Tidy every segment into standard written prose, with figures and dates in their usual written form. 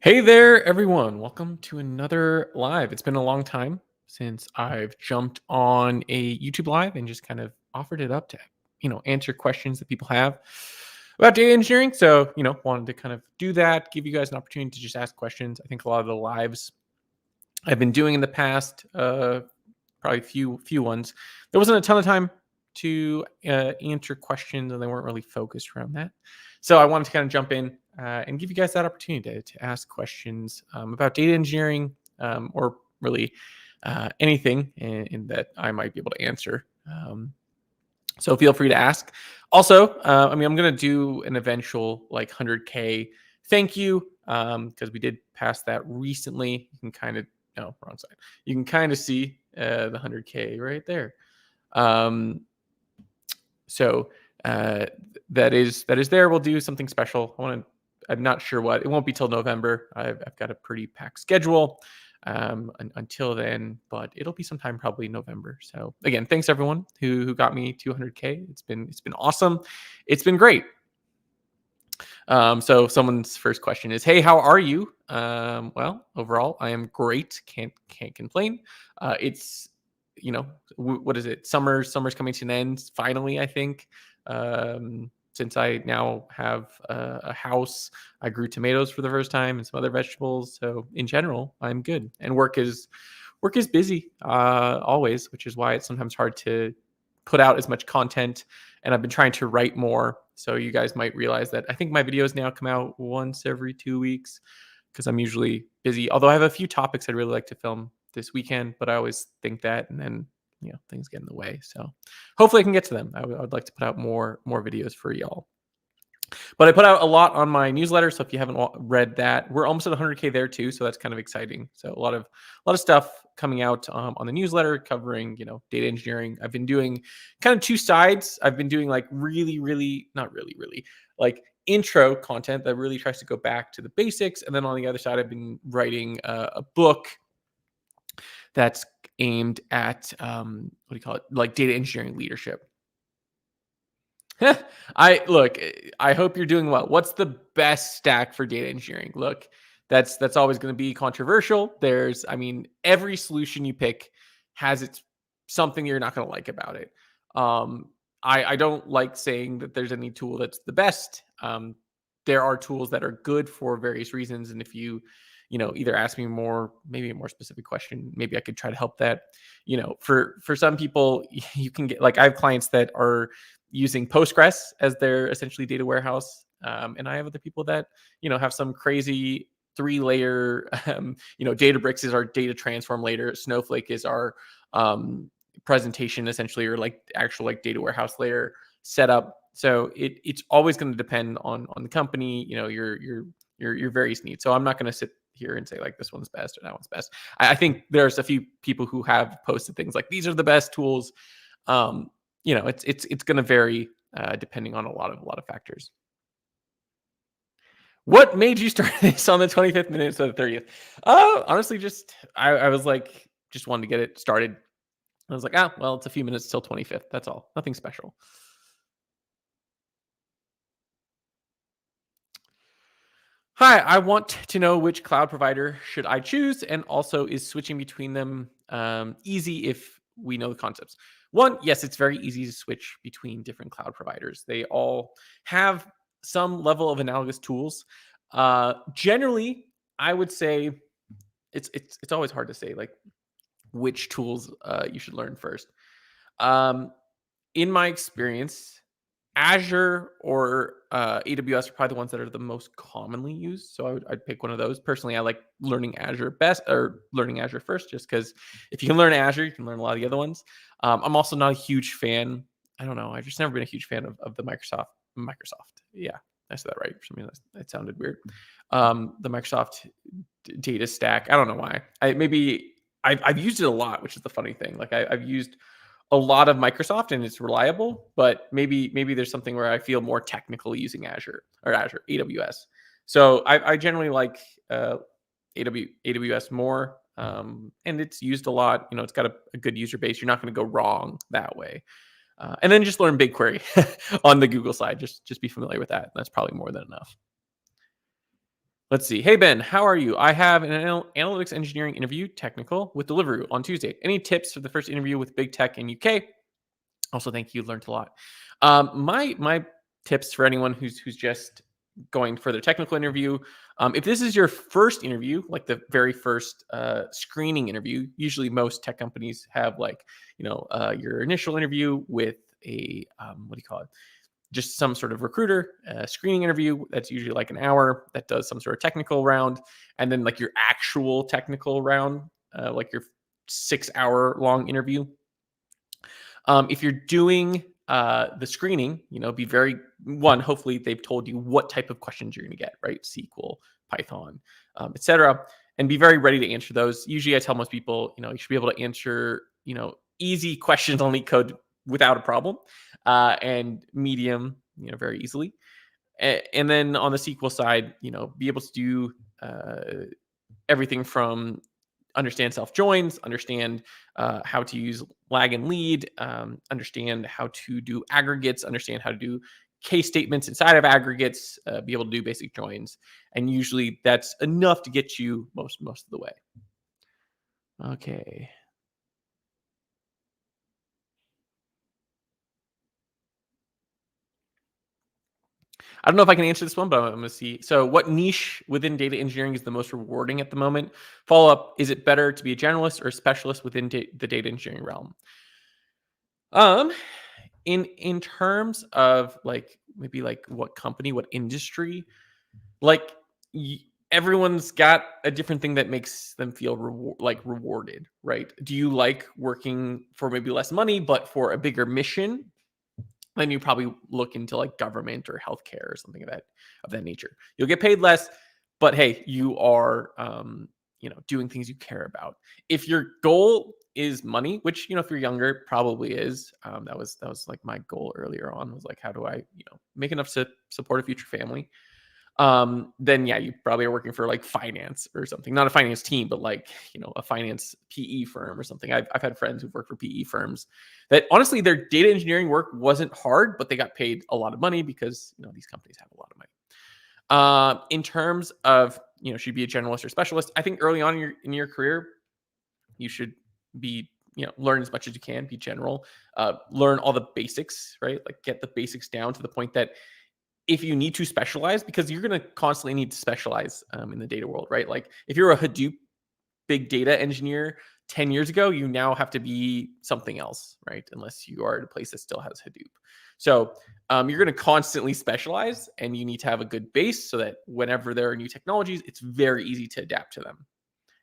Hey there, everyone. Welcome to another live. It's been a long time since I've jumped on a YouTube live and just kind of offered it up to, answer questions that people have about data engineering. So, wanted to kind of do that, give you guys an opportunity to just ask questions. I think a lot of the lives I've been doing in the past, probably few ones, there wasn't a ton of time to answer questions, and they weren't really focused around that. So I wanted to kind of jump in and give you guys that opportunity to ask questions about data engineering, or really anything in that I might be able to answer. So feel free to ask. Also, I'm going to do an eventual like 100K thank you, because we did pass that recently. You can kind of, no, wrong side. You can kind of see the 100K right there. Um, so that is there. We'll do something special. I'm not sure what. It won't be till November. I've got a pretty packed schedule until then, but it'll be sometime probably November. So again, thanks everyone who got me 200K. It's been awesome. It's been great. So someone's first question is, "Hey, how are you?" Well, overall, I am great. Can't complain. It's what is it? Summer's coming to an end. Finally, I think. Since I now have a house, I grew tomatoes for the first time and some other vegetables. So in general, I'm good. And work is busy always, which is why it's sometimes hard to put out as much content. And I've been trying to write more. So you guys might realize that I think my videos now come out once every 2 weeks because I'm usually busy. Although I have a few topics I'd really like to film this weekend, but I always think that, and then things get in the way. So hopefully I can get to them. I would like to put out more videos for y'all. But I put out a lot on my newsletter, so if you haven't read that, we're almost at 100K there too, so that's kind of exciting. So a lot of stuff coming out on the newsletter covering data engineering. I've been doing kind of two sides. I've been doing like really not really like intro content that really tries to go back to the basics, and then on the other side, I've been writing a book that's aimed at what do you call it, like data engineering leadership. I hope you're doing well. What's the best stack for data engineering? Look, that's always going to be controversial. Every solution you pick has its something you're not going to like about it. I don't like saying that there's any tool that's the best. There are tools that are good for various reasons, and if you either ask me maybe a more specific question, maybe I could try to help that. For some people, you can get, like, I have clients that are using Postgres as their essentially data warehouse. And I have other people that, have some crazy 3-layer, Databricks is our data transform layer. Snowflake is our presentation essentially, or like actual like data warehouse layer setup. So it's always going to depend on the company, your various needs. So I'm not going to sit here and say like this one's best or that one's best. I think there's a few people who have posted things like these are the best tools. It's going to vary depending on a lot of factors. What made you start this on the 25th minute instead of the 30th? Honestly, just I was like, just wanted to get it started. I was like, well, it's a few minutes till 25th. That's all. Nothing special. Hi, I want to know which cloud provider should I choose, and also is switching between them easy if we know the concepts. One, yes, it's very easy to switch between different cloud providers. They all have some level of analogous tools. Generally, I would say it's always hard to say like which tools you should learn first. In my experience, Azure or AWS are probably the ones that are the most commonly used. So I'd pick one of those. Personally, I like learning Azure best, or learning Azure first, just because if you can learn Azure, you can learn a lot of the other ones. I'm also not a huge fan. I don't know. I've just never been a huge fan of the Microsoft. Yeah, I said that right. For some reason, that sounded weird. The Microsoft data stack. I don't know why. I've used it a lot, which is the funny thing. Like I've used a lot of Microsoft and it's reliable, but maybe there's something where I feel more technical using Azure AWS. So I generally like AWS more, and it's used a lot. It's got a good user base. You're not going to go wrong that way. And then just learn BigQuery on the Google side. Just be familiar with that. That's probably more than enough. Let's see. Hey, Ben, how are you? I have an analytics engineering interview, technical, with Deliveroo on Tuesday. Any tips for the first interview with big tech in UK? Also, thank you. Learned a lot. My tips for anyone who's just going for their technical interview. If this is your first interview, like the very first screening interview, usually most tech companies have like your initial interview with a what do you call it? Just some sort of recruiter screening interview. That's usually like an hour. That does some sort of technical round, and then like your actual technical round, like your 6 hour long interview. If you're doing the screening, be very hopefully they've told you what type of questions you're going to get, right? SQL, Python, etc. And be very ready to answer those. Usually I tell most people, you should be able to answer, easy questions on LeetCode without a problem, and medium, very easily. And then on the SQL side, be able to do everything from understand self joins, understand how to use lag and lead, understand how to do aggregates, understand how to do case statements inside of aggregates, be able to do basic joins, and usually that's enough to get you most of the way. Okay. I don't know if I can answer this one, but I'm going to see. So, what niche within data engineering is the most rewarding at the moment? Follow up: is it better to be a generalist or a specialist within the data engineering realm? Um, in terms of like maybe like what company, what industry, like everyone's got a different thing that makes them feel rewarded, right? Do you like working for maybe less money but for a bigger mission? Then you probably look into like government or healthcare or something of that nature. You'll get paid less, but hey, you are doing things you care about. If your goal is money, which if you're younger probably is, that was like my goal earlier on, was like how do I make enough to support a future family. Then yeah, you probably are working for like finance or something, not a finance team, but like, a finance PE firm or something. I've had friends who've worked for PE firms that honestly, their data engineering work wasn't hard, but they got paid a lot of money because, these companies have a lot of money. In terms of, should you be a generalist or specialist? I think early on in your career, you should be, learn as much as you can, be general, learn all the basics, right? Like get the basics down to the point that if you need to specialize, because you're going to constantly need to specialize in the data world, right? Like if you're a Hadoop big data engineer 10 years ago, you now have to be something else, right? Unless you are at a place that still has Hadoop. So you're going to constantly specialize, and you need to have a good base so that whenever there are new technologies, it's very easy to adapt to them.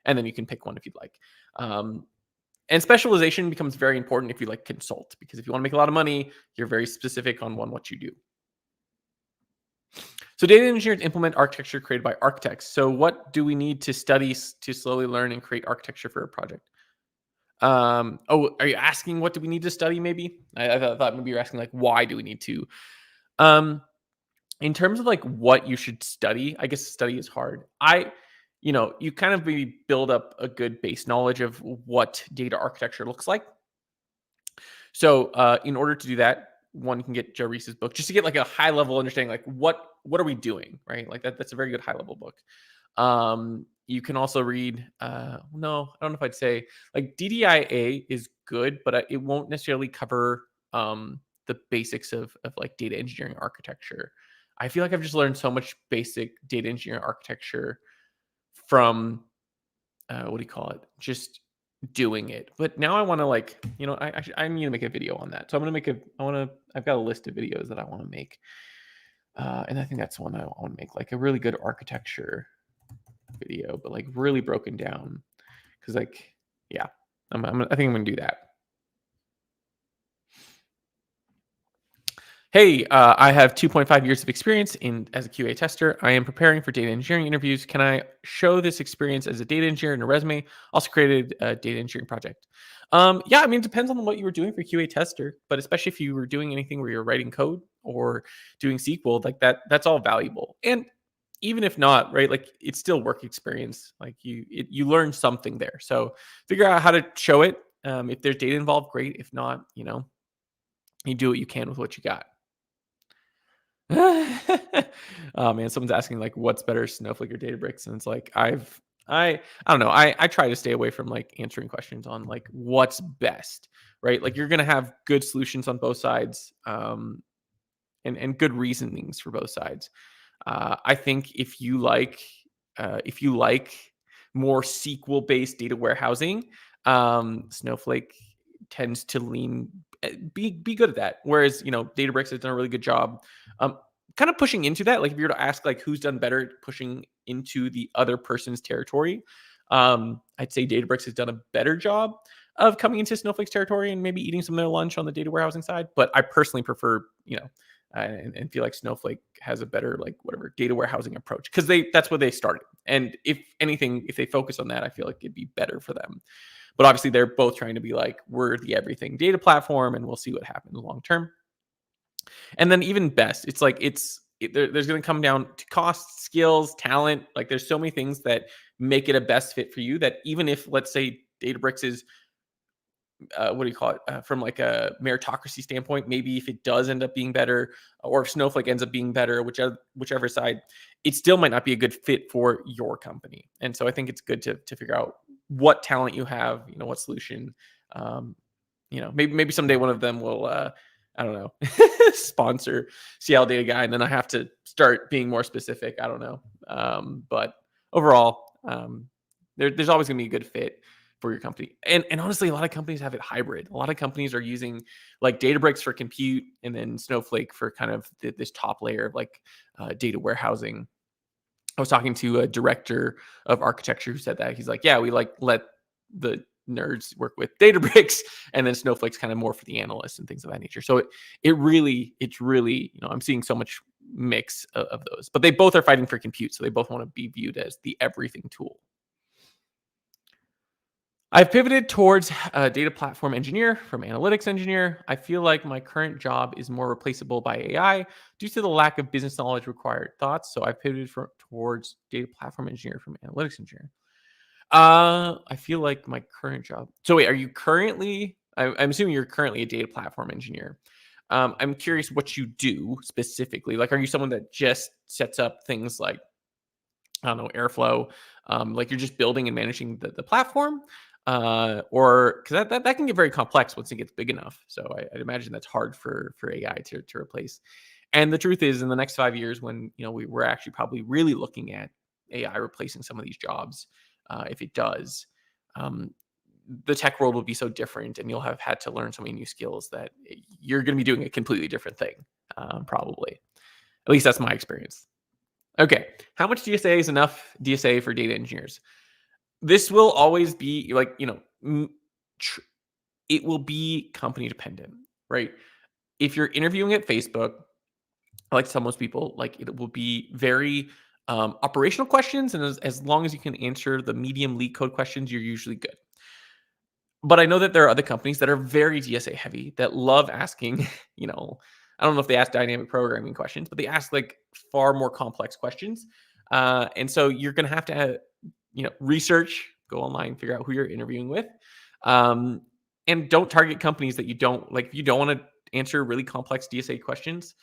And then you can pick one if you'd like. And specialization becomes very important if you like consult, because if you want to make a lot of money, you're very specific on what you do. So data engineers implement architecture created by architects. So what do we need to study to slowly learn and create architecture for a project? Are you asking what do we need to study? Maybe I thought maybe you're asking like why do we need to? Um, in terms of like what you should study, I guess study is hard. You kind of maybe build up a good base knowledge of what data architecture looks like. So in order to do that, one can get Joe Reese's book just to get like a high level understanding, like what are we doing, right? Like that's a very good high level book. You can also read. No, I don't know if I'd say like DDIA is good, but it won't necessarily cover the basics of like data engineering architecture. I feel like I've just learned so much basic data engineering architecture from what do you call it? Just doing it. But now I want to like, I'm going to make a video on that. So I'm going to I've got a list of videos that I want to make. And I think that's one I want to make, like a really good architecture video, but like really broken down. Cause like, yeah, I think I'm going to do that. Hey, I have 2.5 years of experience as a QA tester. I am preparing for data engineering interviews. Can I show this experience as a data engineer in a resume? Also created a data engineering project. Yeah, I mean, it depends on what you were doing for QA tester, but especially if you were doing anything where you're writing code or doing SQL, like that's all valuable. And even if not, right, like it's still work experience. Like you learn something there. So figure out how to show it. If there's data involved, great. If not, you do what you can with what you got. Oh man, someone's asking like what's better, Snowflake or Databricks, and it's like I don't know. I try to stay away from like answering questions on like what's best, right? Like you're gonna have good solutions on both sides, and good reasonings for both sides. I think if you like more SQL based data warehousing, Snowflake tends to lean be good at that. Whereas Databricks has done a really good job, kind of pushing into that. Like if you were to ask like who's done better at pushing into the other person's territory, I'd say Databricks has done a better job of coming into Snowflake's territory and maybe eating some of their lunch on the data warehousing side. But I personally prefer and feel like Snowflake has a better like whatever data warehousing approach because that's where they started. And if anything, if they focus on that, I feel like it'd be better for them. But obviously, they're both trying to be like we're the everything data platform, and we'll see what happens long term. And then even best, it's like there's going to come down to cost, skills, talent. Like there's so many things that make it a best fit for you that even if let's say Databricks is what do you call it from like a meritocracy standpoint, maybe if it does end up being better or if Snowflake ends up being better, whichever side, it still might not be a good fit for your company. And so I think it's good to figure out what talent you have, what solution. um, maybe someday one of them will I don't know sponsor CL data guy, and then I have to start being more specific. I don't know. But overall, there's always going to be a good fit for your company. And honestly, a lot of companies have it hybrid. A lot of companies are using like Databricks for compute and then Snowflake for kind of this top layer of like data warehousing. I was talking to a director of architecture who said that he's like, yeah, we like let the nerds work with Databricks, and then Snowflake's kind of more for the analysts and things of that nature. So it's really I'm seeing so much mix of those, but they both are fighting for compute, so they both want to be viewed as the everything tool. I've pivoted towards a data platform engineer from analytics engineer. I feel like my current job is more replaceable by AI due to the lack of business knowledge required. Thoughts? So I pivoted towards data platform engineer from analytics engineer. I feel like my current job. So wait, are you currently? I'm assuming you're currently a data platform engineer. I'm curious what you do specifically. Like, are you someone that just sets up things like I don't know, Airflow, like you're just building and managing the platform, or because that can get very complex once it gets big enough. So I'd imagine that's hard for AI to replace. And the truth is, in the next 5 years, when we're actually probably really looking at AI replacing some of these jobs, if it does, um, the tech world will be so different, and you'll have had to learn so many new skills that you're going to be doing a completely different thing, probably. At least that's my experience. Okay. How much DSA is enough DSA for data engineers? This will always be like, tr- it will be company dependent, right? If you're interviewing at Facebook, like to tell most people, like it will be very operational questions. And as long as you can answer the medium leak code questions, you're usually good. But I know that there are other companies that are very DSA heavy that love asking, I don't know if they ask dynamic programming questions, but they ask like far more complex questions. And so you're going to have to, research, go online, figure out who you're interviewing with. And don't target companies that you don't like. If you don't want to answer really complex DSA questions,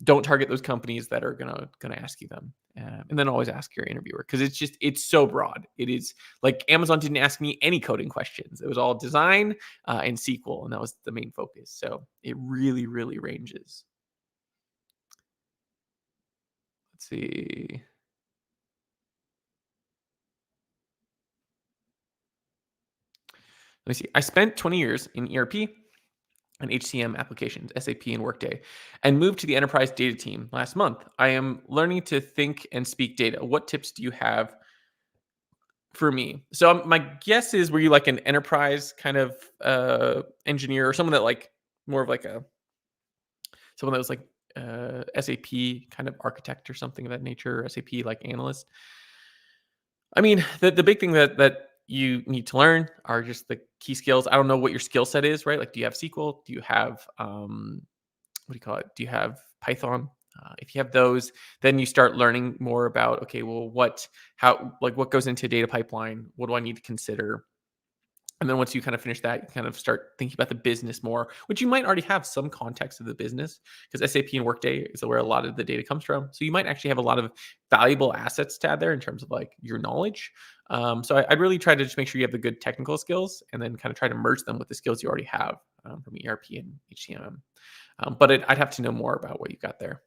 don't target those companies that are gonna ask you them, and then always ask your interviewer because it's so broad. It is like Amazon didn't ask me any coding questions. It was all design and SQL, and that was the main focus. So it really ranges. Let's see. Let me see. I spent 20 years in ERP and HCM applications, SAP and Workday, and moved to the enterprise data team last month. I am learning to think and speak data. What tips do you have for me? So my guess is, were you like an enterprise kind of engineer or someone that like more of like someone that was like SAP kind of architect or something of that nature, SAP like analyst? I mean, the big thing that you need to learn are just the key skills. I don't know what your skill set is, right? Like, do you have SQL? Do you have what do you call it? Do you have Python? If you have those, then you start learning more about, okay, well, what goes into a data pipeline? What do I need to consider? And then once you kind of finish that, you kind of start thinking about the business more, which you might already have some context of the business because SAP and Workday is where a lot of the data comes from. So you might actually have a lot of valuable assets to add there in terms of like your knowledge. So I'd really try to just make sure you have the good technical skills and then kind of try to merge them with the skills you already have from ERP and HCM. But I'd have to know more about what you got there.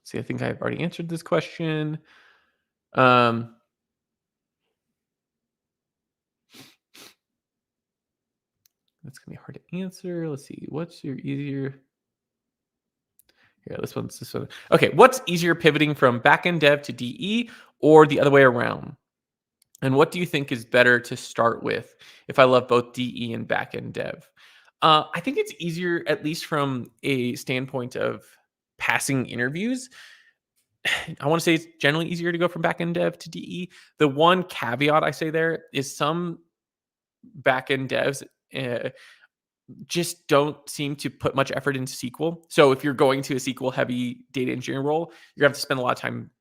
See, I think I've already answered this question. Um, that's gonna be hard to answer. Let's see. What's your easier? Yeah, this one. Okay, what's easier pivoting from backend dev to DE or the other way around? And what do you think is better to start with if I love both DE and backend dev? I think it's easier, at least from a standpoint of passing interviews. I want to say it's generally easier to go from backend dev to DE. The one caveat I say there is some backend devs just don't seem to put much effort into SQL. So if you're going to a SQL heavy data engineering role, you're gonna have to spend a lot of time,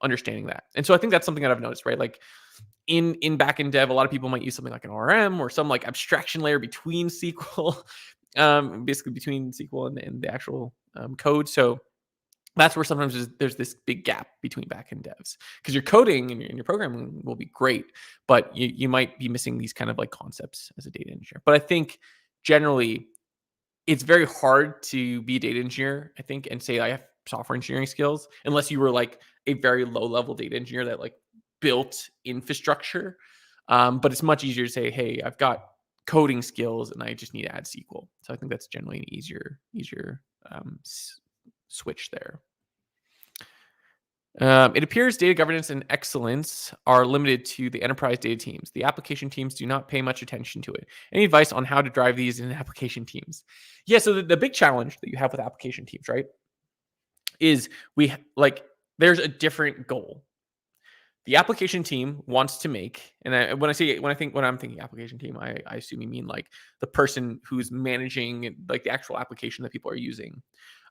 understanding that. And so I think that's something that I've noticed, right? Like in backend dev, a lot of people might use something like an RM or some like abstraction layer between SQL, basically between SQL and the actual code. So that's where sometimes there's this big gap between backend devs because your coding and your programming will be great, but you might be missing these kind of like concepts as a data engineer. But I think generally it's very hard to be a data engineer, I think, and say I have software engineering skills unless you were like a very low level data engineer that like built infrastructure. But it's much easier to say, hey, I've got coding skills and I just need to add SQL. So I think that's generally an easier switch there. It appears data governance and excellence are limited to the enterprise data teams. The application teams do not pay much attention to it. Any advice on how to drive these in application teams? Yeah, so the big challenge that you have with application teams, right, is like there's a different goal. The application team wants to make, and when I'm thinking application team, I assume you mean like the person who's managing like the actual application that people are using,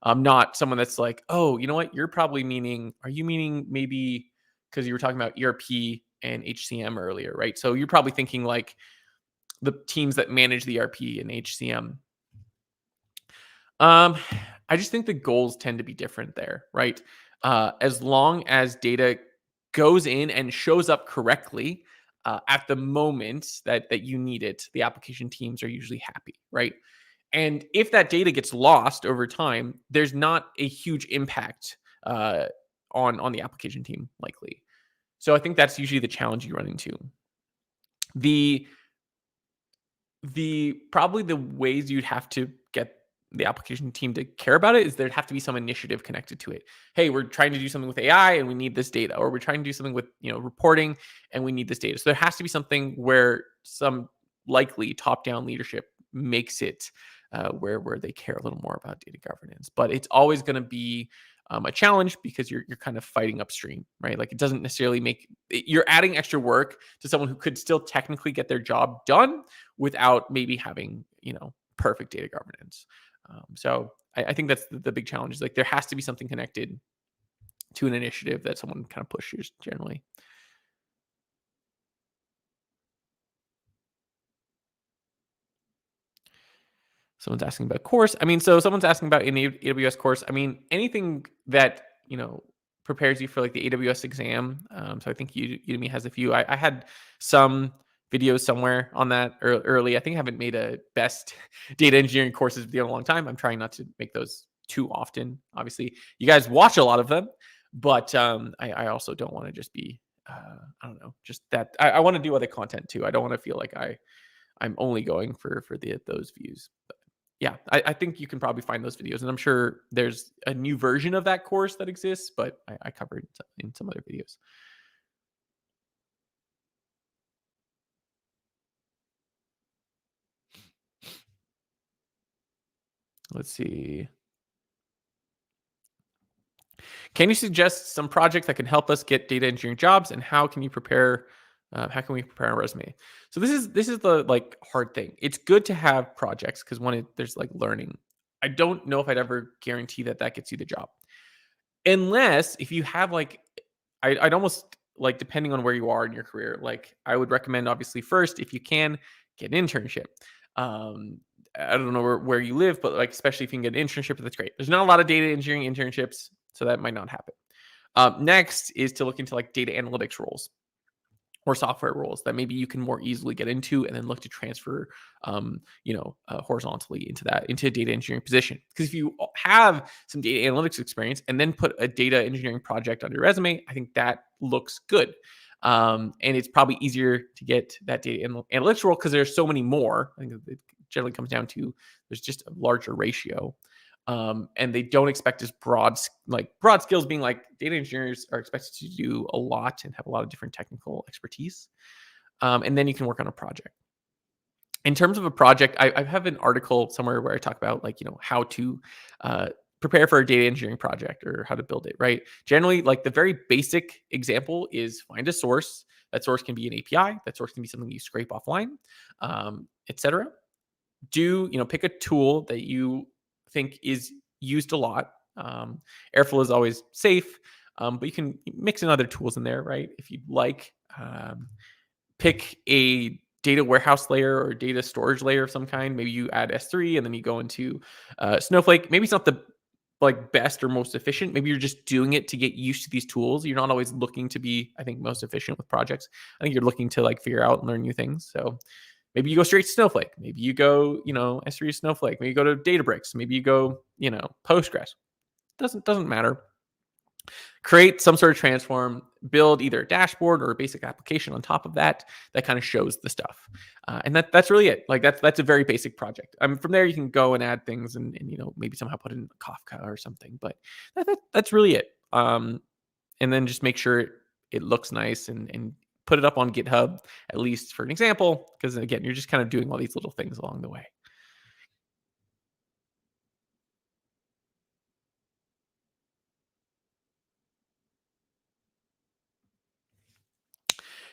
not someone that's like, oh, you know what, are you meaning maybe because you were talking about ERP and HCM earlier, right? So you're probably thinking like the teams that manage the ERP and HCM. Um, I just think the goals tend to be different there, right? As long as data goes in and shows up correctly at the moment that you need it, the application teams are usually happy, right? And if that data gets lost over time, there's not a huge impact on the application team likely. So I think that's usually the challenge you run into. The probably the ways you'd have to get the application team to care about it is there'd have to be some initiative connected to it. Hey, we're trying to do something with AI and we need this data, or we're trying to do something with reporting and we need this data. So there has to be something where some likely top-down leadership makes it where they care a little more about data governance. But it's always going to be a challenge because you're kind of fighting upstream, right? Like it doesn't necessarily you're adding extra work to someone who could still technically get their job done without maybe having perfect data governance. So I think that's the big challenge is like there has to be something connected to an initiative that someone kind of pushes generally. Someone's asking about course. I mean, so someone's asking about an AWS course. I mean, anything that prepares you for like the AWS exam. So I think Udemy has a few. I had some videos somewhere on that early. I think I haven't made a best data engineering courses video in a long time. I'm trying not to make those too often. Obviously, you guys watch a lot of them, but I also don't want to just be I don't know, just that I want to do other content too. I don't want to feel like I'm only going for those views. Yeah, I think you can probably find those videos, and I'm sure there's a new version of that course that exists, but I covered it in some other videos. Let's see. Can you suggest some project that can help us get data engineering jobs, and how can you prepare How can we prepare a resume? So this is the like hard thing. It's good to have projects because there's like learning. I don't know if I'd ever guarantee that that gets you the job, unless if you have like I'd almost like depending on where you are in your career. Like I would recommend obviously first if you can get an internship. Um, I don't know where you live, but like especially if you can get an internship, that's great. There's not a lot of data engineering internships, so that might not happen. Next is to look into like data analytics roles or software roles that maybe you can more easily get into and then look to transfer horizontally into a data engineering position. Because if you have some data analytics experience and then put a data engineering project on your resume, I think that looks good. And it's probably easier to get that data analytics role because there's so many more. I think it generally comes down to there's just a larger ratio. And they don't expect as broad skills, being like data engineers are expected to do a lot and have a lot of different technical expertise. And then you can work on a project. In terms of a project, I have an article somewhere where I talk about like, how to prepare for a data engineering project or how to build it, right? Generally, like the very basic example is find a source. That source can be an API. That source can be something you scrape offline, etc. Pick a tool that you think is used a lot. Airflow is always safe, but you can mix in other tools in there, right? If you'd like, pick a data warehouse layer or data storage layer of some kind. Maybe you add S3 and then you go into Snowflake. Maybe it's not the like best or most efficient. Maybe you're just doing it to get used to these tools. You're not always looking to be, I think, most efficient with projects. I think you're looking to like figure out and learn new things. So maybe you go straight to Snowflake. Maybe you go, S3 Snowflake. Maybe you go to Databricks. Maybe you go, Postgres. Doesn't matter. Create some sort of transform, build either a dashboard or a basic application on top of that kind of shows the stuff. And that's really it. Like that's a very basic project. From there you can go and add things and maybe somehow put in Kafka or something. But that's really it. And then just make sure it looks nice and put it up on GitHub, at least for an example, because again, you're just kind of doing all these little things along the way.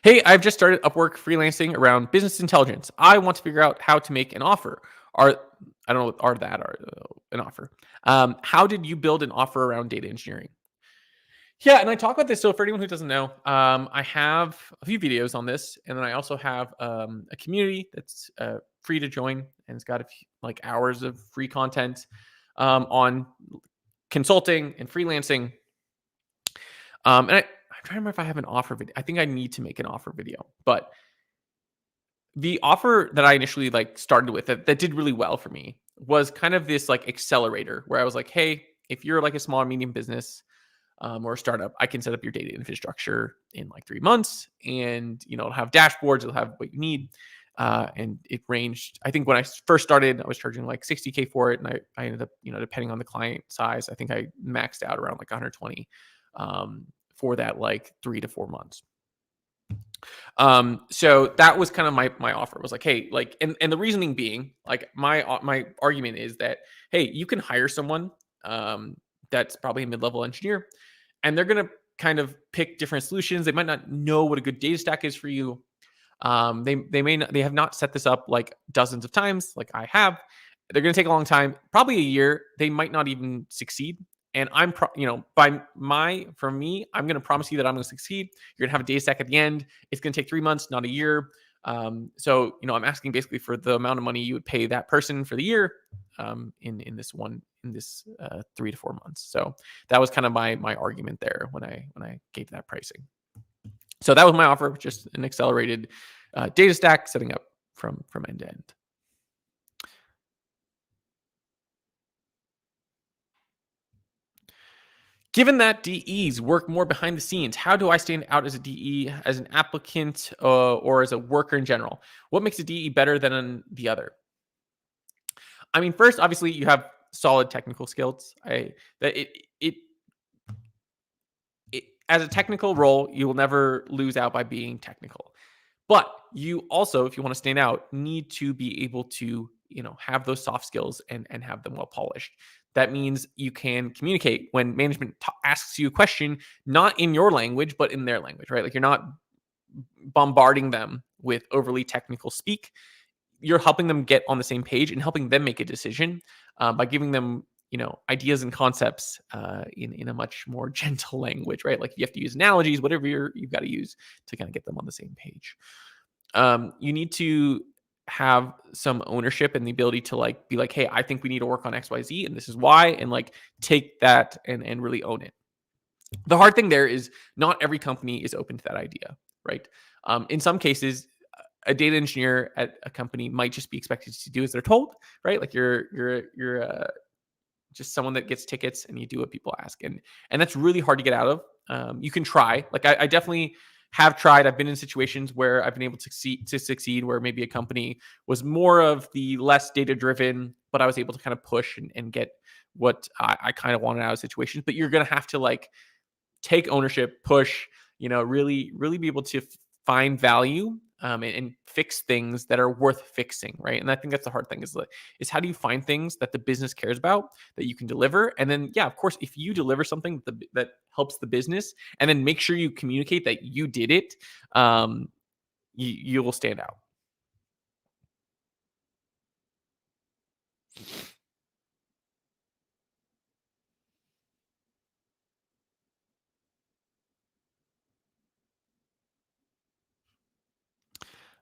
Hey, I've just started Upwork freelancing around business intelligence. I want to figure out how to make an offer. Are I don't know what are that are an offer. How did you build an offer around data engineering? Yeah, and I talk about this. So for anyone who doesn't know, I have a few videos on this, and then I also have a community that's free to join, and it's got a few, like hours of free content on consulting and freelancing. I'm trying to remember if I have an offer video. I think I need to make an offer video, but the offer that I initially like started with that did really well for me was kind of this like accelerator where I was like, hey, if you're like a small or medium business or a startup, I can set up your data infrastructure in like 3 months, and it'll have dashboards, it'll have what you need. And it ranged. I think when I first started, I was charging like 60K for it, and I ended up, depending on the client size, I think I maxed out around like 120 for that like 3 to 4 months. So that was kind of my offer. It was like, hey, like, and the reasoning being, like, my argument is that, hey, you can hire someone that's probably a mid-level engineer, and they're gonna kind of pick different solutions. They might not know what a good data stack is for you. They have not set this up like dozens of times, like I have. They're gonna take a long time, probably a year. They might not even succeed. And for me, I'm going to promise you that I'm going to succeed. You're going to have a data stack at the end. It's going to take 3 months, not a year. So, I'm asking basically for the amount of money you would pay that person for the year in this 3 to 4 months. So that was kind of my argument there when I gave that pricing. So that was my offer, just an accelerated data stack setting up from end to end. Given that DEs work more behind the scenes, how do I stand out as a DE, as an applicant, or as a worker in general? What makes a DE better than the other? I mean, first, obviously, you have solid technical skills. As a technical role, you will never lose out by being technical. But you also, if you want to stand out, need to be able to, have those soft skills and have them well polished. That means you can communicate when management asks you a question, not in your language, but in their language, right? Like you're not bombarding them with overly technical speak. You're helping them get on the same page and helping them make a decision by giving them, ideas and concepts in a much more gentle language, right? Like you have to use analogies, whatever you've got to use to kind of get them on the same page. You need to have some ownership and the ability to like be like, hey, I think we need to work on XYZ and this is why, and like take that and really own it. The hard thing there is not every company is open to that idea, right? In some cases, a data engineer at a company might just be expected to do as they're told, right? Like you're just someone that gets tickets and you do what people ask, and that's really hard to get out of. You can try, like I definitely have tried. I've been in situations where I've been able to succeed, where maybe a company was more of the less data driven, but I was able to kind of push and get what I kind of wanted out of situations. But you're gonna have to like take ownership, push, really be able to find value and fix things that are worth fixing, right? And I think that's the hard thing is how do you find things that the business cares about that you can deliver? And then, yeah, of course, if you deliver something that helps the business, and then make sure you communicate that you did it, you will stand out.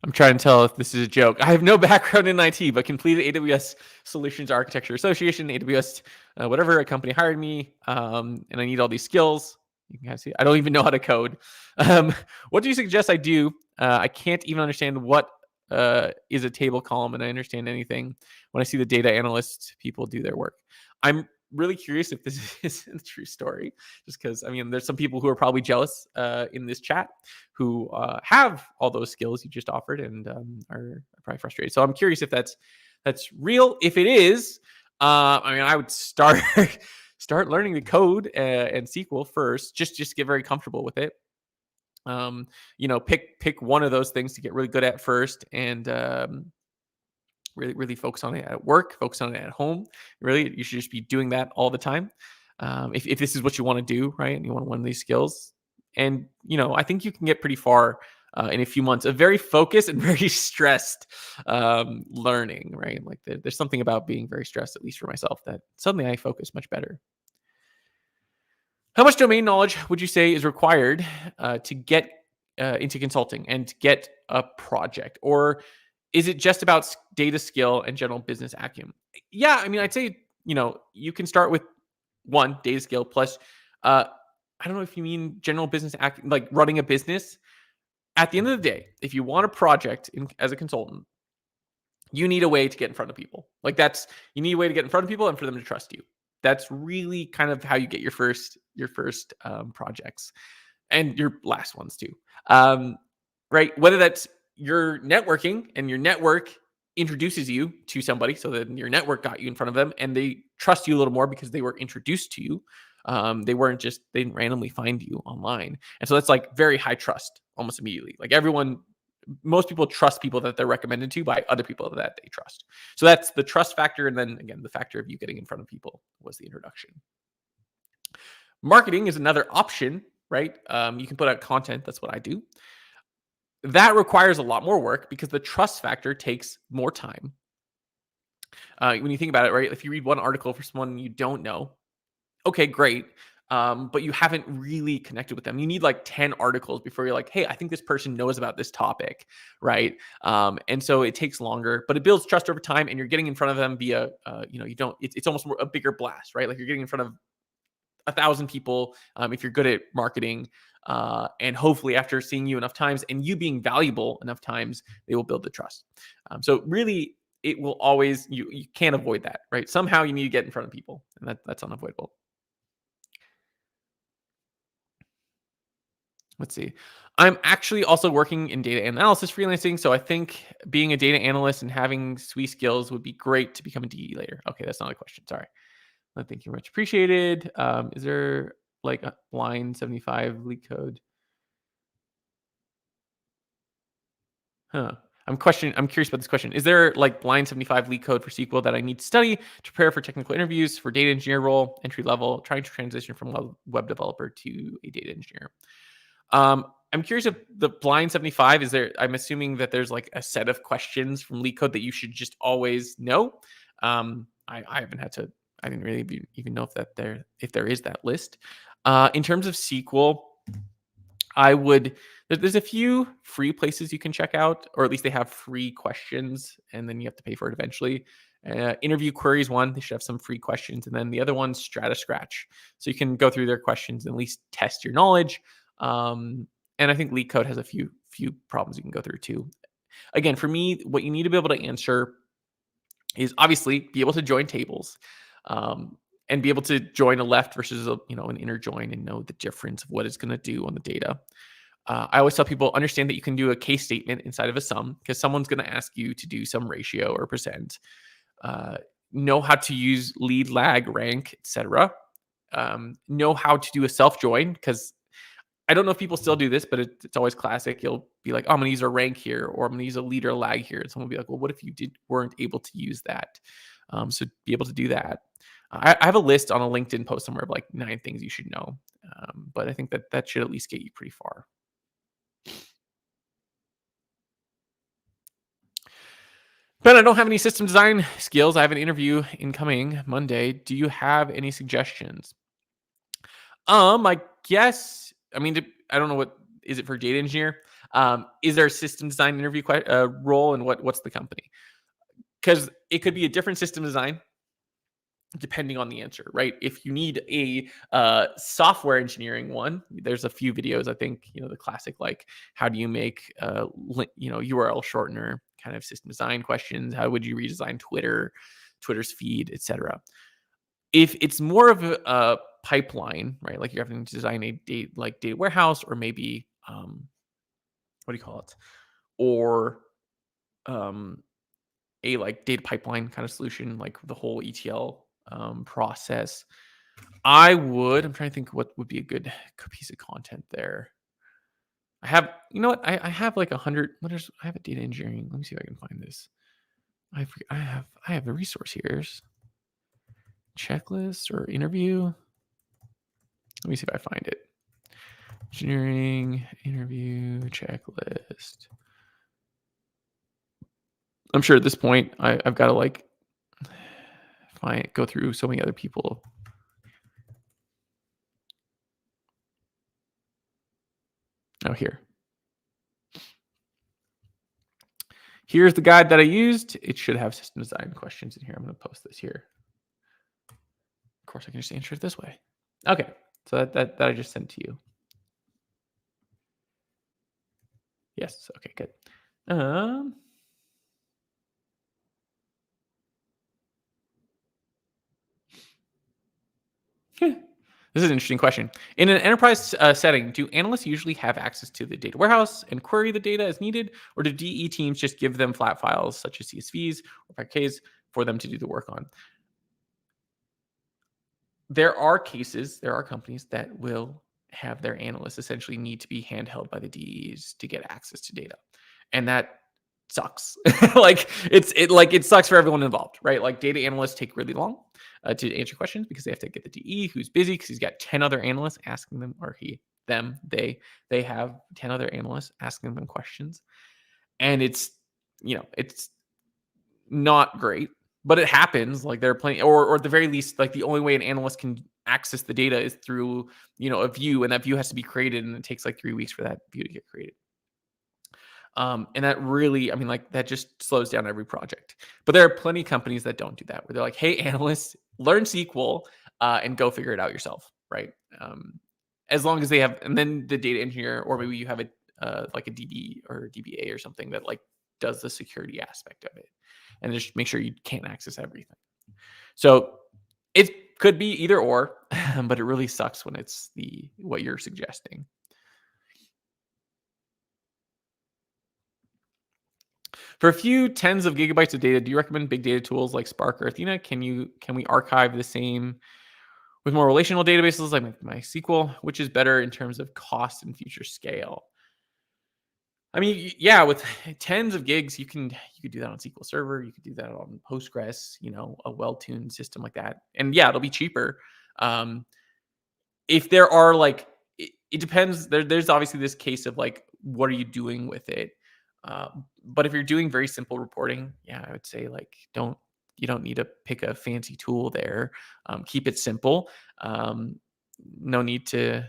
I'm trying to tell if this is a joke. I have no background in IT, but completed AWS Solutions Architecture Association, AWS, whatever. A company hired me, and I need all these skills. You can kind of see. I don't even know how to code. What do you suggest I do? I can't even understand what is a table column, and I understand anything when I see the data analysts people do their work. I'm really curious if this is a true story, just because I mean, there's some people who are probably jealous in this chat who have all those skills you just offered and are probably frustrated. So I'm curious if that's real. If it is, I mean, I would start start learning the code and SQL first. Just get very comfortable with it. Pick one of those things to get really good at first, and really focus on it at work, focus on it at home. Really, you should just be doing that all the time. If this is what you want to do, right, and you want to learn these skills, and I think you can get pretty far in a few months of very focused and very stressed learning, right? Like there's something about being very stressed, at least for myself, that suddenly I focus much better. How much domain knowledge would you say is required to get into consulting and to get a project? Or is it just about data skill and general business acumen? Yeah, I mean, I'd say, you can start with one, data skill plus, I don't know if you mean general business acumen, like running a business. At the end of the day, if you want a project as a consultant, you need a way to get in front of people. You need a way to get in front of people and for them to trust you. That's really kind of how you get your first projects and your last ones too. Right? Whether that's your networking and your network introduces you to somebody, so that your network got you in front of them and they trust you a little more because they were introduced to you. They didn't randomly find you online. And so that's like very high trust almost immediately. Like most people trust people that they're recommended to by other people that they trust. So that's the trust factor. And then again, the factor of you getting in front of people was the introduction. Marketing is another option, right? You can put out content. That's what I do. That requires a lot more work because the trust factor takes more time. When you think about it, right? If you read one article for someone you don't know, okay, great. But you haven't really connected with them. You need like 10 articles before you're like, hey, I think this person knows about this topic, right? And so it takes longer, but it builds trust over time, and you're getting in front of them via, it's almost more a bigger blast, right? Like you're getting in front of 1,000 people if you're good at marketing. And hopefully after seeing you enough times and you being valuable enough times, they will build the trust. So really, it will always, you can't avoid that, right? Somehow you need to get in front of people, and that's unavoidable. Let's see. I'm actually also working in data analysis freelancing. So I think being a data analyst and having SWE skills would be great to become a DE later. Okay, that's not a question. Sorry. Thank you, much appreciated. Is there like a line 75 LeetCode? Huh. I'm curious about this question. Is there like line 75 LeetCode for SQL that I need to study to prepare for technical interviews for data engineer role, entry level, trying to transition from web developer to a data engineer? I'm curious if the blind 75 is there. I'm assuming that there's like a set of questions from LeetCode that you should just always know. I haven't had to. I didn't really even know if there is that list. In terms of SQL, I would. There's a few free places you can check out, or at least they have free questions, and then you have to pay for it eventually. Interview Queries one, they should have some free questions, and then the other one's Strata Scratch, so you can go through their questions and at least test your knowledge. And I think LeetCode has a few problems you can go through too. Again, for me, what you need to be able to answer is obviously be able to join tables, and be able to join a left versus an inner join and know the difference of what it's going to do on the data. I always tell people understand that you can do a case statement inside of a sum because someone's going to ask you to do some ratio or percent. Know how to use lead, lag, rank, etc. Know how to do a self join because I don't know if people still do this, but it's always classic. You'll be like, oh, I'm going to use a rank here, or I'm going to use a lead or lag here. And someone will be like, well, what if you weren't able to use that? So be able to do that. I have a list on a LinkedIn post somewhere of like 9 things you should know. But I think that should at least get you pretty far. Ben, I don't have any system design skills. I have an interview incoming Monday. Do you have any suggestions? I guess. I mean, I don't know what is it for data engineer. Is there a system design interview role, and what's the company? Because it could be a different system design depending on the answer, right? If you need a software engineering one, there's a few videos. I think the classic like how do you make URL shortener kind of system design questions. How would you redesign Twitter's feed, etc. If it's more of a pipeline, right? Like you're having to design a data warehouse, or maybe what do you call it? Or a like data pipeline kind of solution, like the whole ETL process. I'm trying to think what would be a good piece of content there. I have, I have like 100. I have a data engineering. Let me see if I can find this. I have a resource here. Checklist or interview. Let me see if I find it. Engineering interview checklist. I'm sure at this point I've got to like go through so many other people. Oh, here's the guide that I used. It should have system design questions in here. I'm going to post this here. Of course, I can just answer it this way. Okay, so that I just sent to you. Yes. Okay. Good. This is an interesting question. In an enterprise setting, do analysts usually have access to the data warehouse and query the data as needed, or do DE teams just give them flat files such as CSVs or parquets for them to do the work on? There are companies that will have their analysts essentially need to be handheld by the DEs to get access to data, and that sucks. It sucks for everyone involved, right? Like data analysts take really long to answer questions because they have to get the DE who's busy because he's got 10 other analysts asking them, or they have 10 other analysts asking them questions, and it's not great, but it happens. Like there are plenty, or at the very least, like the only way an analyst can access the data is through a view, and that view has to be created, and it takes like 3 weeks for that view to get created. And that really, that just slows down every project. But there are plenty of companies that don't do that, where they're like, hey, analysts, learn SQL and go figure it out yourself, right? As long as they have, and then the data engineer, or maybe you have like a DB or a DBA or something that like does the security aspect of it, and just make sure you can't access everything. So it could be either or, but it really sucks when it's what you're suggesting. For a few tens of gigabytes of data, do you recommend big data tools like Spark or Athena? Can we archive the same with more relational databases like MySQL? Which is better in terms of cost and future scale? Yeah, with tens of gigs, you could do that on SQL Server. You could do that on Postgres. A well-tuned system like that, and yeah, it'll be cheaper. If there are it depends. There's obviously this case of like, what are you doing with it? But if you're doing very simple reporting, yeah, I would say like you don't need to pick a fancy tool there. Keep it simple. Um, no need to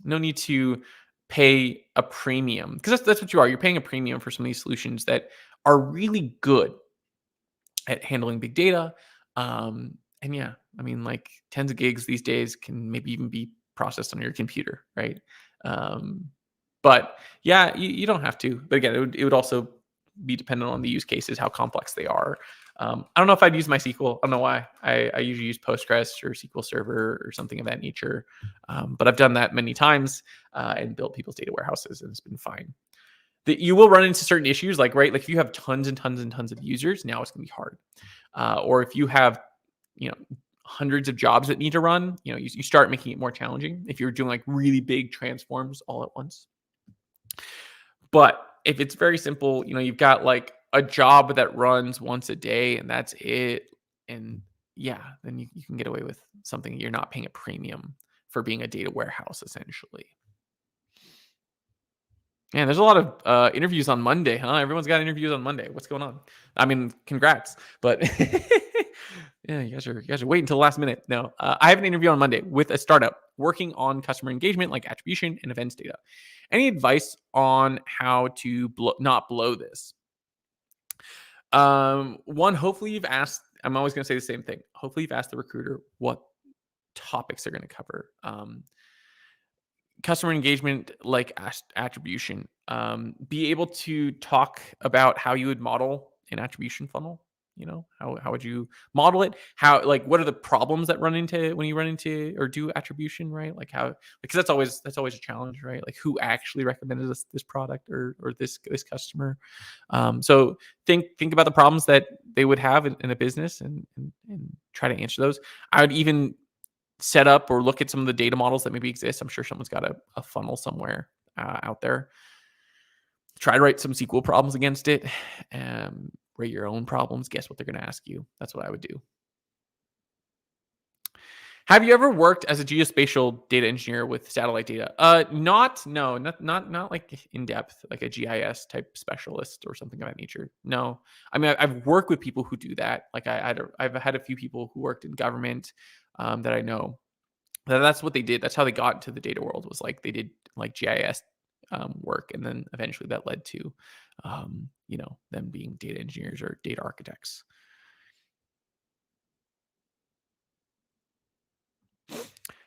no need to pay a premium, because that's what you are. You're paying a premium for some of these solutions that are really good at handling big data. And yeah, I mean, like tens of gigs these days can maybe even be processed on your computer, right? Um, but yeah, you don't have to. But again, it would also be dependent on the use cases, how complex they are. I don't know if I'd use MySQL. I don't know why. I usually use Postgres or SQL Server or something of that nature. But I've done that many times and built people's data warehouses, and it's been fine. That you will run into certain issues, like right, like if you have tons and tons and tons of users, now it's gonna be hard. Or if you have, you know, hundreds of jobs that need to run, you start making it more challenging if you're doing like really big transforms all at once. But if it's very simple, you've got like a job that runs once a day and that's it. And yeah, then you can get away with something. You're not paying a premium for being a data warehouse, essentially. Man, there's a lot of interviews on Monday, huh? Everyone's got interviews on Monday. What's going on? I mean, congrats, but yeah, you guys are waiting until the last minute. No, I have an interview on Monday with a startup working on customer engagement, like attribution and events data. Any advice on how to not blow this? One, hopefully you've asked. I'm always going to say the same thing. Hopefully you've asked the recruiter what topics they're going to cover. Customer engagement, like attribution. Be able to talk about how you would model an attribution funnel. How would you model it? How, like, what are the problems that run into when you run into or do attribution, right? Like how, because that's always a challenge, right? Like who actually recommended this product or this customer. So think about the problems that they would have in a business and try to answer those. I would even set up or look at some of the data models that maybe exist. I'm sure someone's got a funnel somewhere out there. Try to write some SQL problems against it. Rate your own problems. Guess what they're going to ask you. That's what I would do. Have you ever worked as a geospatial data engineer with satellite data? Not like in depth, like a GIS type specialist or something of that nature. No, I mean I've worked with people who do that. Like I've had a few people who worked in government that I know. That's what they did. That's how they got into the data world, was like they did like GIS work, and then eventually that led to them being data engineers or data architects.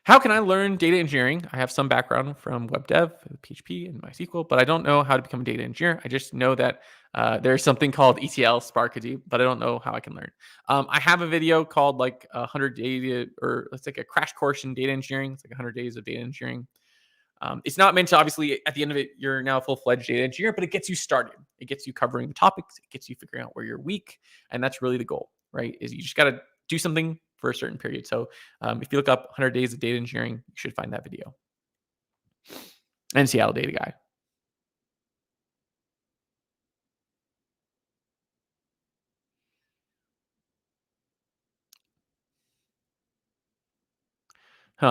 How can I learn data engineering? I have some background from web dev, PHP, and MySQL, but I don't know how to become a data engineer. I just know that there's something called ETL Spark Hadoop, but I don't know how I can learn. I have a video called like 100 data, or it's like a crash course in data engineering. It's like 100 days of data engineering. It's not meant to, obviously, at the end of it, you're now a full-fledged data engineer, but it gets you started. It gets you covering the topics. It gets you figuring out where you're weak. And that's really the goal, right? Is you just got to do something for a certain period. So if you look up 100 days of data engineering, you should find that video. And Seattle Data Guy.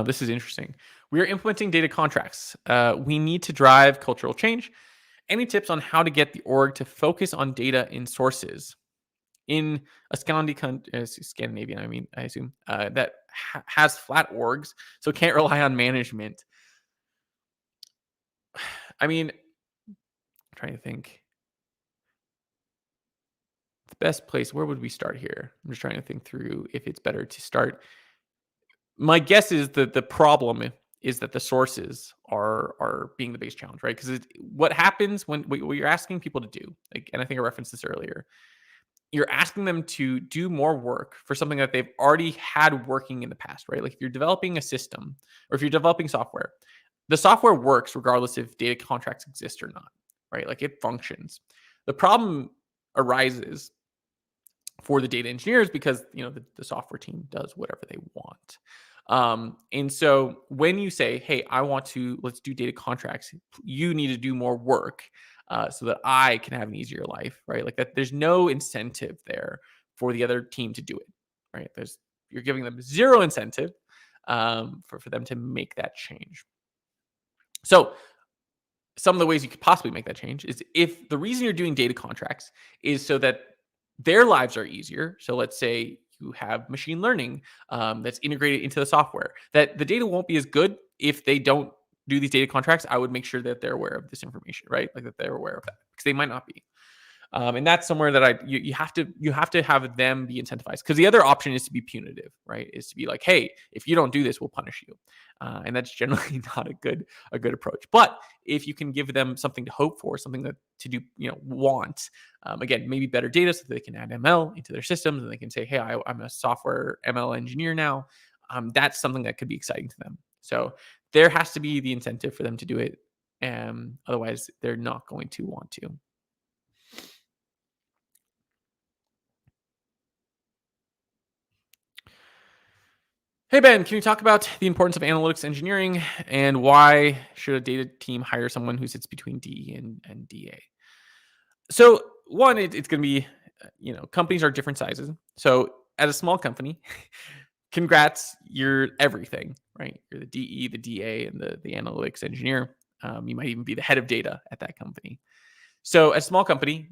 This is interesting. We are implementing data contracts. We need to drive cultural change. Any tips on how to get the org to focus on data in sources? In a Scandinavian, I assume, that has flat orgs, so can't rely on management. I mean, I'm trying to think. The best place, where would we start here? I'm just trying to think through if it's better to start. My guess is that the problem is that the sources are being the biggest challenge, right? Because what happens when what you're asking people to do, like, and I think I referenced this earlier, you're asking them to do more work for something that they've already had working in the past, right? Like if you're developing a system or if you're developing software, the software works regardless if data contracts exist or not, right? Like it functions. The problem arises for the data engineers because the software team does whatever they want. And so when you say, hey, let's do data contracts, you need to do more work so that I can have an easier life, right? Like that, there's no incentive there for the other team to do it, right? You're giving them zero incentive. for them to make that change. So some of the ways you could possibly make that change is if the reason you're doing data contracts is so that their lives are easier. So let's say you have machine learning that's integrated into the software, that the data won't be as good if they don't do these data contracts. I would make sure that they're aware of this information, right? Like that they're aware of that because they might not be. And that's somewhere that you have to have them be incentivized, because the other option is to be punitive, right? Is to be like, hey, if you don't do this, we'll punish you, and that's generally not a good approach. But if you can give them something to hope for, something that to do, want, again, maybe better data so that they can add ML into their systems and they can say, hey, I'm a software ML engineer now. That's something that could be exciting to them. So there has to be the incentive for them to do it. Otherwise, they're not going to want to. Hey, Ben, can you talk about the importance of analytics engineering and why should a data team hire someone who sits between DE and DA? So, one, it's going to be, companies are different sizes. So, at a small company, congrats, you're everything, right? You're the DE, the DA, and the analytics engineer. You might even be the head of data at that company. So, at a small company,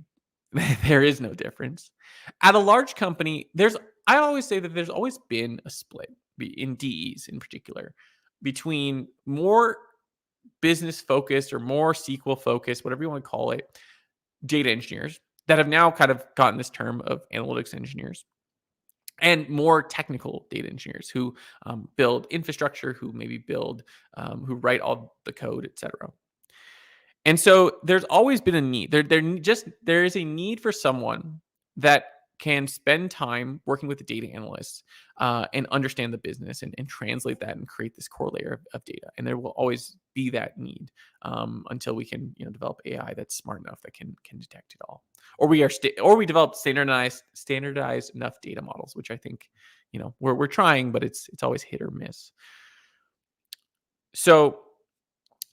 there is no difference. At a large company, I always say that there's always been a split in DEs in particular between more business focused or more SQL focused, whatever you want to call it, data engineers that have now kind of gotten this term of analytics engineers, and more technical data engineers who build infrastructure, who maybe who write all the code, etc. And so there's always been a need. There is a need for someone that can spend time working with the data analysts and understand the business and translate that and create this core layer of data. And there will always be that need until we can develop AI that's smart enough that can detect it all, or we develop standardized enough data models, which I think we're trying, but it's always hit or miss. So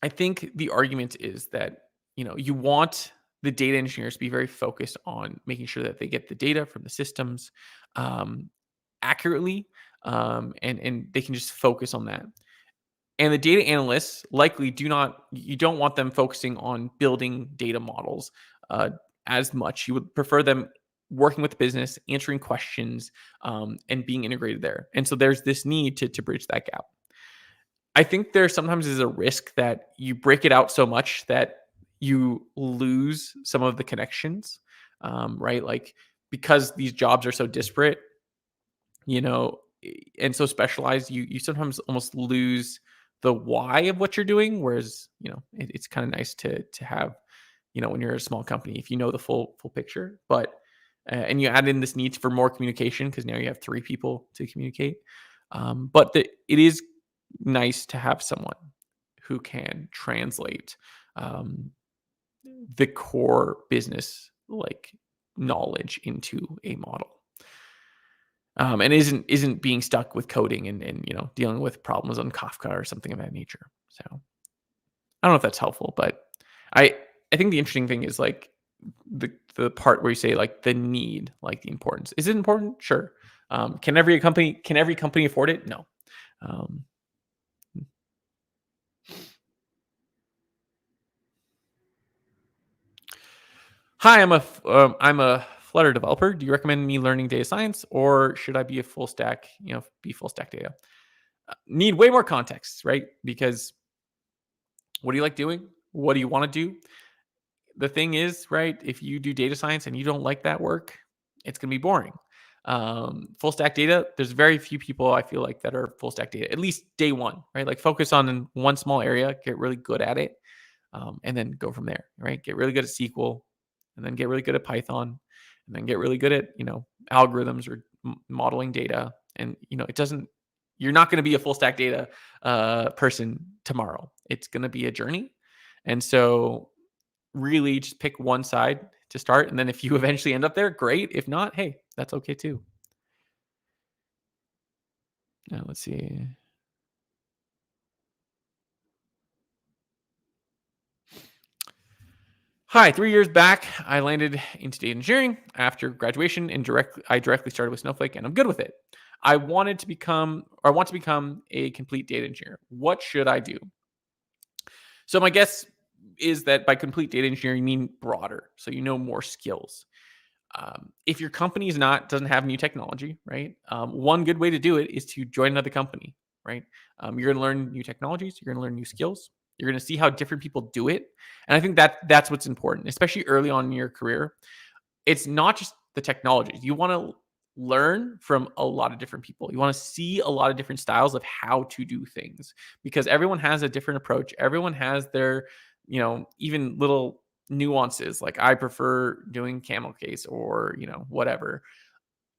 I think the argument is that, you want the data engineers to be very focused on making sure that they get the data from the systems accurately, and they can just focus on that. And the data analysts likely you don't want them focusing on building data models as much. You would prefer them working with the business, answering questions, and being integrated there. And so there's this need to bridge that gap. I think there sometimes is a risk that you break it out so much that you lose some of the connections, right? Like, because these jobs are so disparate, and so specialized, you sometimes almost lose the why of what you're doing. Whereas, it's kind of nice to have, when you're a small company, if you know the full picture, but and you add in this need for more communication because now you have 3 people to communicate. But it is nice to have someone who can translate the core business like knowledge into a model, and isn't being stuck with coding and dealing with problems on Kafka or something of that nature. So I don't know if that's helpful, but I I think the interesting thing is like the part where you say like the need, like the importance. Is it important? Sure. Can every company afford it? No. Um, Hi, I'm a Flutter developer. Do you recommend me learning data science, or should I be a full stack? Be full stack data. Need way more context, right? Because what do you like doing? What do you want to do? The thing is, right? If you do data science and you don't like that work, it's gonna be boring. Full stack data. There's very few people I feel like that are full stack data. At least day one, right? Like focus on one small area, get really good at it, and then go from there, right? Get really good at SQL, and then get really good at Python, and then get really good at algorithms or modeling data. And it doesn't. You're not going to be a full stack data person tomorrow. It's going to be a journey, and so really just pick one side to start. And then if you eventually end up there, great. If not, hey, that's okay too. Now let's see. Hi, 3 years back, I landed into data engineering after graduation, and I directly started with Snowflake, and I'm good with it. I want to become a complete data engineer. What should I do? So my guess is that by complete data engineering, you mean broader. So you know more skills. If your company doesn't have new technology, right? One good way to do it is to join another company, right? You're going to learn new technologies. You're going to learn new skills. You're going to see how different people do it, and I think that's what's important, especially early on in your career. It's not just the technologies. You want to learn from a lot of different people. You want to see a lot of different styles of how to do things because everyone has a different approach. Everyone has their, even little nuances. Like I prefer doing camel case or, whatever.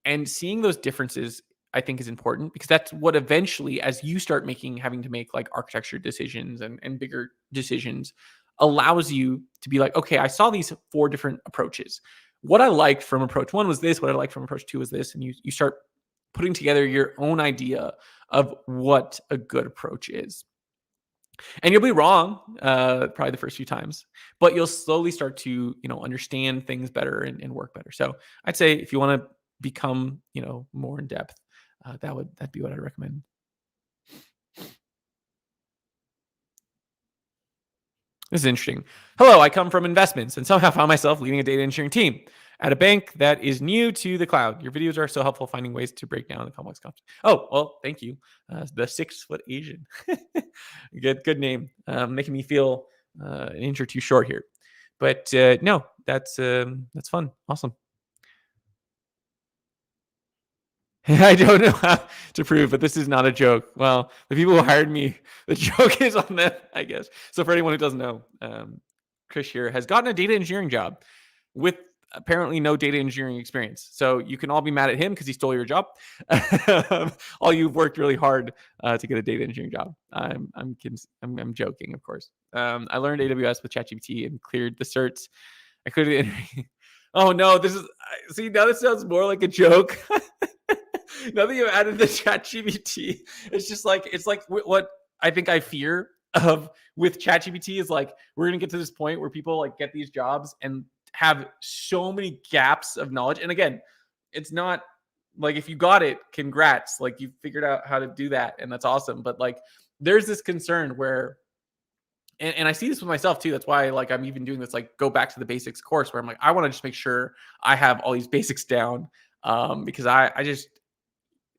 And seeing those differences, I think, is important because that's what eventually, as you start having to make like architecture decisions and bigger decisions, allows you to be like, okay, I saw these 4 different approaches. What I liked from approach 1 was this. What I liked from approach 2 was this. And you start putting together your own idea of what a good approach is. And you'll be wrong, probably the first few times, but you'll slowly start to, understand things better and work better. So I'd say if you want to become, more in depth, that'd be what I'd recommend. This is interesting. Hello, I come from investments and somehow found myself leading a data engineering team at a bank that is new to the cloud. Your videos are so helpful finding ways to break down the complex concepts. Oh, well, thank you. The 6-foot Asian. Good name. Making me feel an inch or two short here. But no, that's fun. Awesome. I don't know how to prove, but this is not a joke. Well, the people who hired me, the joke is on them, I guess. So for anyone who doesn't know, Chris here has gotten a data engineering job with apparently no data engineering experience. So you can all be mad at him because he stole your job. All you've worked really hard to get a data engineering job. I'm joking, of course. I learned AWS with ChatGPT and cleared the certs. I cleared the. Oh no, now this sounds more like a joke. Now that you've added the ChatGPT, it's like what I think I fear of with ChatGPT is like we're gonna get to this point where people like get these jobs and have so many gaps of knowledge. And again, it's not like if you got it, congrats, like you figured out how to do that, and that's awesome. But like there's this concern where and I see this with myself too. That's why like I'm even doing this like go back to the basics course where I'm like, I want to just make sure I have all these basics down. Because I just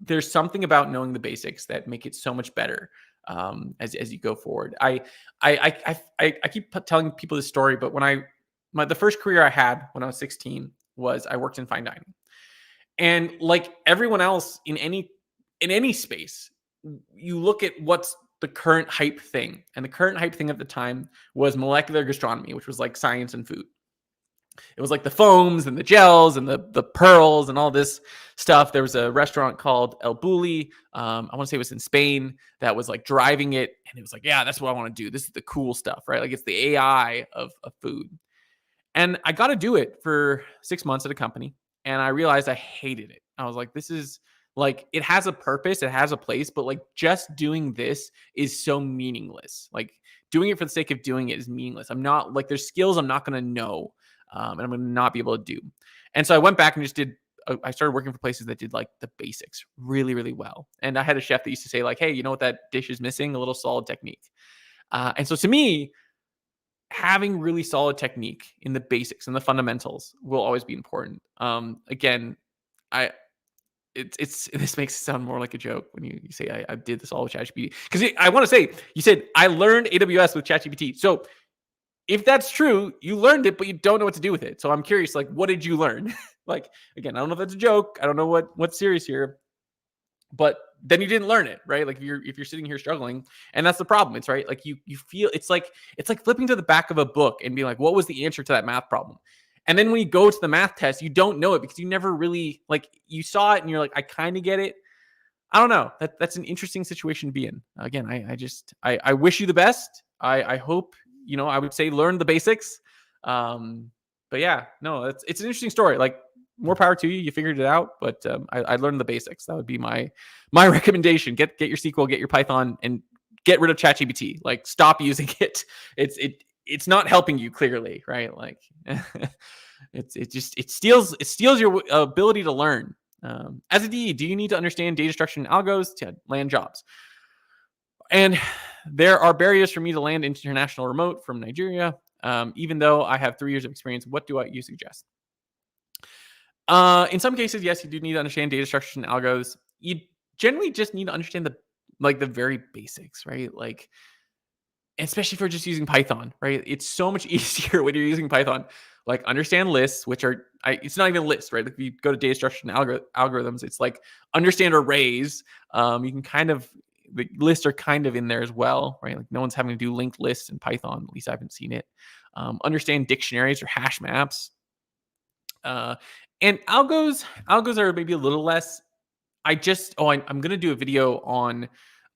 there's something about knowing the basics that make it so much better as you go forward. I keep telling people this story, but when the first career I had when I was 16 was I worked in fine dining, and like everyone else in any space, you look at what's the current hype thing, and the current hype thing at the time was molecular gastronomy, which was like science and food. It was like the foams and the gels and the pearls and all this stuff. There was a restaurant called El Bulli. I want to say it was in Spain that was like driving it. And it was like, yeah, that's what I want to do. This is the cool stuff, right? Like it's the AI of food. And I got to do it for 6 months at a company. And I realized I hated it. I was like, this is like, it has a purpose, it has a place, but like just doing this is so meaningless. Like doing it for the sake of doing it is meaningless. I'm not like, there's skills I'm not going to know. And I'm going to not be able to do. And so I went back and just I started working for places that did like the basics really, really well. And I had a chef that used to say like, hey, you know what that dish is missing? A little solid technique. And so to me, having really solid technique in the basics and the fundamentals will always be important. Again, this makes it sound more like a joke when you say I did this all with ChatGPT. Because I want to say, you said I learned AWS with ChatGPT. So if that's true, you learned it, but you don't know what to do with it. So I'm curious, like, what did you learn? Like, again, I don't know if that's a joke. I don't know what's serious here, but then you didn't learn it, right? Like if you're sitting here struggling, and that's the problem. It's right. Like you feel it's like flipping to the back of a book and being like, what was the answer to that math problem? And then when you go to the math test, you don't know it because you never really like you saw it and you're like, I kind of get it. I don't know. That's an interesting situation to be in. Again, I wish you the best. I hope. I would say learn the basics. But yeah, no, it's an interesting story. Like more power to you. You figured it out, but I learned the basics. That would be my recommendation. Get your SQL, get your Python, and get rid of ChatGPT. Like stop using it. It's not helping you clearly, right? Like it steals your ability to learn. As a DE, do you need to understand data structure and algos to land jobs? And there are barriers for me to land international remote from Nigeria. Even though I have 3 years of experience, what do you suggest? In some cases, yes, you do need to understand data structures and algos. You generally just need to understand the very basics, right? Like, especially for just using Python, right? It's so much easier when you're using Python. Like, understand lists, which are it's not even lists, right? Like, if you go to data structure and algorithms, it's like understand arrays. You can kind of the lists are kind of in there as well, right? Like, no one's having to do linked lists in Python. At least I haven't seen it. Understand dictionaries or hash maps. Uh, and algos are maybe a little less. I'm gonna do a video on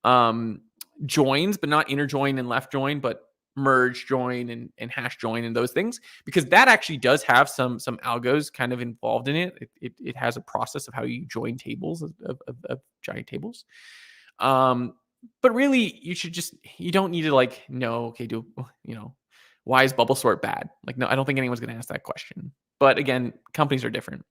um, joins, but not inner join and left join, but merge join and hash join and those things, because that actually does have some algos kind of involved in it. It has a process of how you join tables of giant tables. Um, but really, you don't need to like know, okay, why is bubble sort bad? Like, no, I don't think anyone's gonna ask that question. But again, companies are different.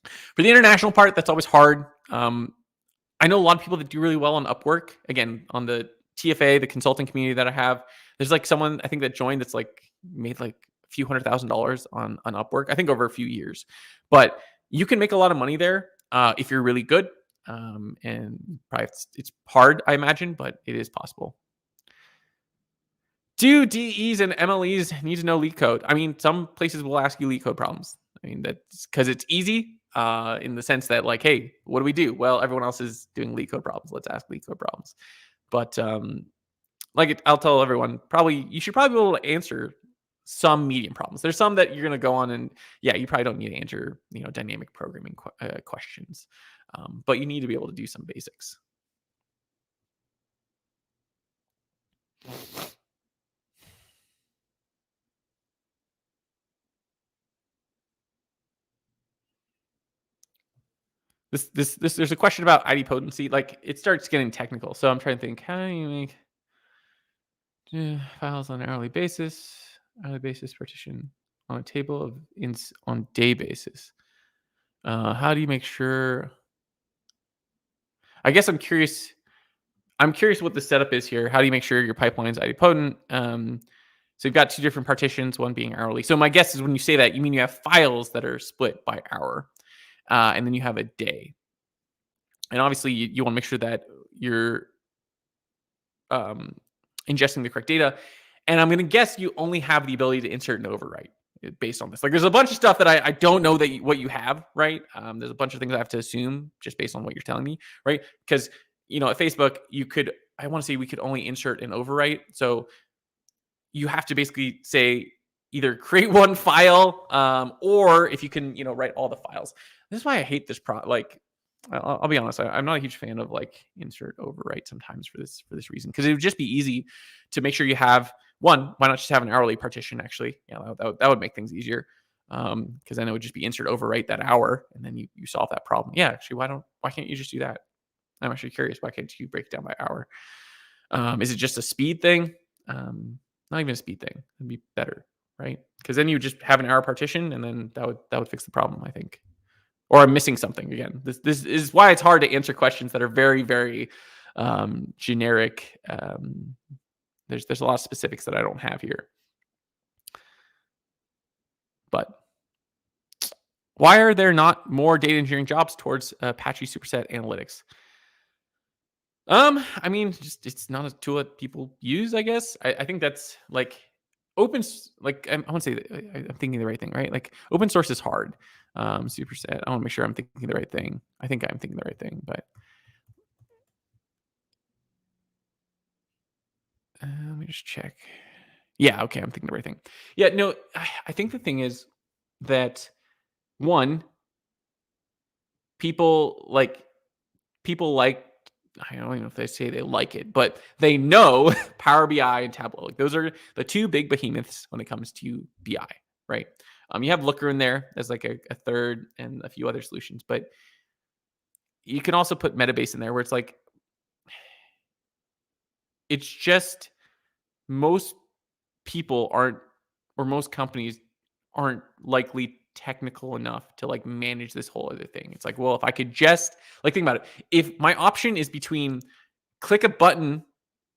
For the international part, that's always hard. I know a lot of people that do really well on Upwork. Again, on the TFA, the consulting community that I have, there's like someone I think that joined that's like made like a few $100,000 on Upwork. I think over a few years, but you can make a lot of money there if you're really good. And probably it's hard, I imagine, but it is possible. Do DEs and MLEs need to know LeetCode? I mean, some places will ask you LeetCode problems. I mean, that's because it's easy in the sense that, like, hey, what do we do? Well, everyone else is doing LeetCode problems. Let's ask LeetCode problems. But I'll tell everyone, you should probably be able to answer some medium problems. There's some that you're going to go on and, yeah, you probably don't need to answer, dynamic programming questions. But you need to be able to do some basics. There's a question about idempotency. Like, it starts getting technical. So I'm trying to think, how do you make files on an hourly basis partition on a table of on day basis? How do you make sure? I guess I'm curious. I'm curious what the setup is here. How do you make sure your pipeline is idempotent? So you've got two different partitions, one being hourly. So my guess is when you say that, you mean you have files that are split by hour, and then you have a day. And obviously, you want to make sure that you're um, ingesting the correct data. And I'm going to guess you only have the ability to insert and overwrite based on this. Like, there's a bunch of stuff that I don't know that what you have, right? There's a bunch of things I have to assume just based on what you're telling me, right? Because at Facebook, I want to say we could only insert and overwrite. So you have to basically say either create one file, or if you can, write all the files. This is why I hate this I'll be honest. I'm not a huge fan of like insert overwrite sometimes for this reason, because it would just be easy to make sure you have one. Why not just have an hourly partition? Actually, yeah, that would make things easier. Because then it would just be insert overwrite that hour, and then you solve that problem. Yeah, actually, why can't you just do that? I'm actually curious. Why can't you break it down by hour? Is it just a speed thing? Not even a speed thing. It'd be better, right? Because then you just have an hour partition, and then that would fix the problem, I think. Or I'm missing something again. This is why it's hard to answer questions that are very, very generic. There's a lot of specifics that I don't have here. But why are there not more data engineering jobs towards Apache superset analytics? I mean, just it's not a tool that people use, I guess. I think that's like like I want to say I'm thinking the right thing, right? Like, open source is hard. Superset. I want to make sure I'm thinking the right thing. I think I'm thinking the right thing, but let me just check. Yeah, okay, I'm thinking the right thing. Yeah, no, I think the thing is that one, people like people like I don't even know if they say they like it, but they know Power BI and Tableau. Like, those are the two big behemoths when it comes to BI, right? You have Looker in there as like a third and a few other solutions, but you can also put Metabase in there where it's like it's just most people aren't or most companies aren't likely technical enough to like manage this whole other thing. It's like, well, if I could just like think about it, if my option is between click a button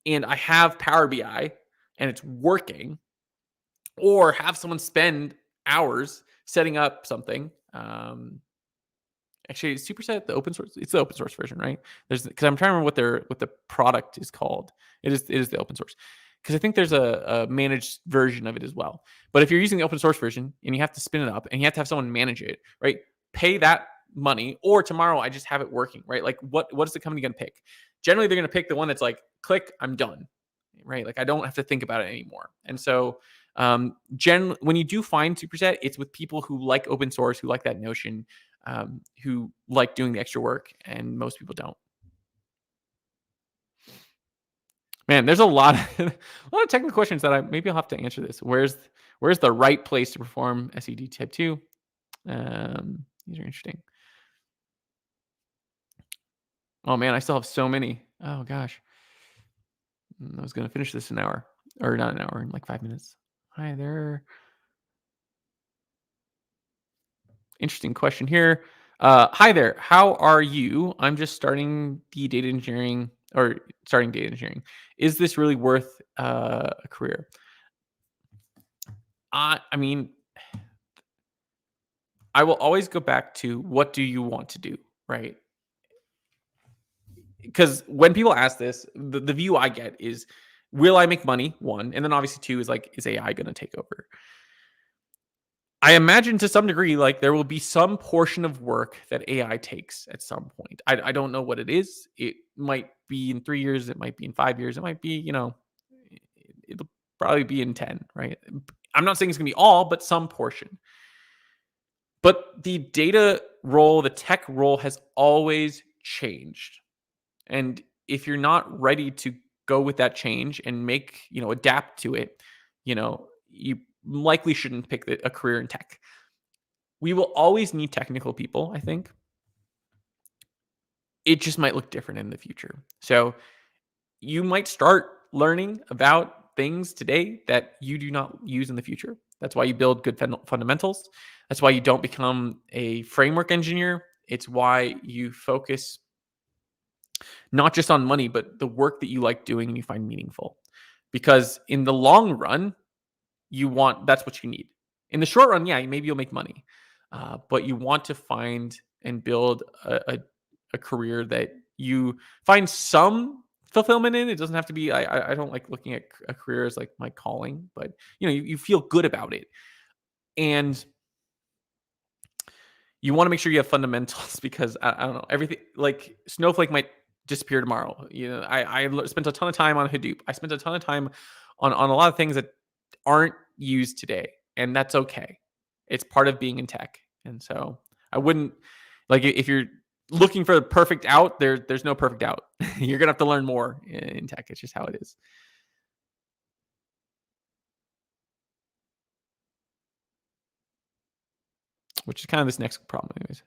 and I have Power BI and it's working, or have someone spend hours setting up something. Actually, Superset, the open source, it's the open source version, right? There's because I'm trying to remember what the product is called. It is the open source because I think there's a managed version of it as well. But if you're using the open source version and you have to spin it up and you have to have someone manage it, right? Pay that money, or tomorrow I just have it working, right? Like what is the company going to pick? Generally, they're going to pick the one that's like click, I'm done, right? Like I don't have to think about it anymore. And so when you do find Superset, it's with people who like open source, who like that notion, who like doing the extra work, and most people don't. Man, there's a lot of technical questions that maybe I'll have to answer this. Where's the right place to perform SED type 2? These are interesting. Oh man, I still have so many. Oh gosh. I was going to finish this an hour, or not an hour, in like 5 minutes. Hi there. Interesting question here. Hi there. How are you? I'm just starting data engineering. Is this really worth a career? I mean, I will always go back to what do you want to do, right? Because when people ask this, the view I get is, will I make money? One, and then obviously two is like, is AI going to take over? I imagine to some degree, like there will be some portion of work that AI takes at some point. I don't know what it is. It might be in 3 years. It might be in 5 years. It might be, it'll probably be in 10, right? I'm not saying it's going to be all, but some portion. But the data role, the tech role has always changed. And if you're not ready to go with that change and adapt to it, you likely shouldn't pick a career in tech. We will always need technical people, I think. It just might look different in the future. So you might start learning about things today that you do not use in the future. That's why you build good fundamentals. That's why you don't become a framework engineer. It's why you focus not just on money, but the work that you like doing and you find meaningful. Because in the long run, that's what you need. In the short run, yeah, maybe you'll make money, but you want to find and build a career that you find some fulfillment in. It doesn't have to be. I don't like looking at a career as like my calling, but you feel good about it, and you want to make sure you have fundamentals because I don't know, everything like Snowflake might disappear tomorrow. I spent a ton of time on Hadoop. I spent a ton of time on a lot of things that aren't used today, and that's okay. It's part of being in tech. And so I wouldn't like, if you're looking for the perfect out, there's no perfect out. You're gonna have to learn more in tech. It's just how it is. Which is kind of this next problem anyways.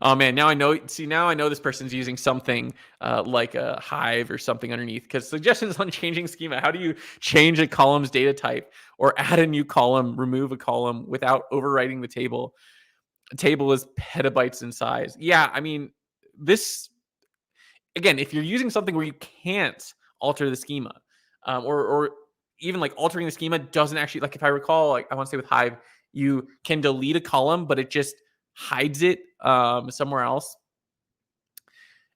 Oh man, now I know. See, now I know this person's using something like a Hive or something underneath. Because suggestions on changing schema. How do you change a column's data type or add a new column, remove a column without overwriting the table? A table is petabytes in size. Yeah, I mean, this again, if you're using something where you can't alter the schema, or even like altering the schema doesn't actually, like if I recall, like I want to say with Hive, you can delete a column, but it just hides it somewhere else.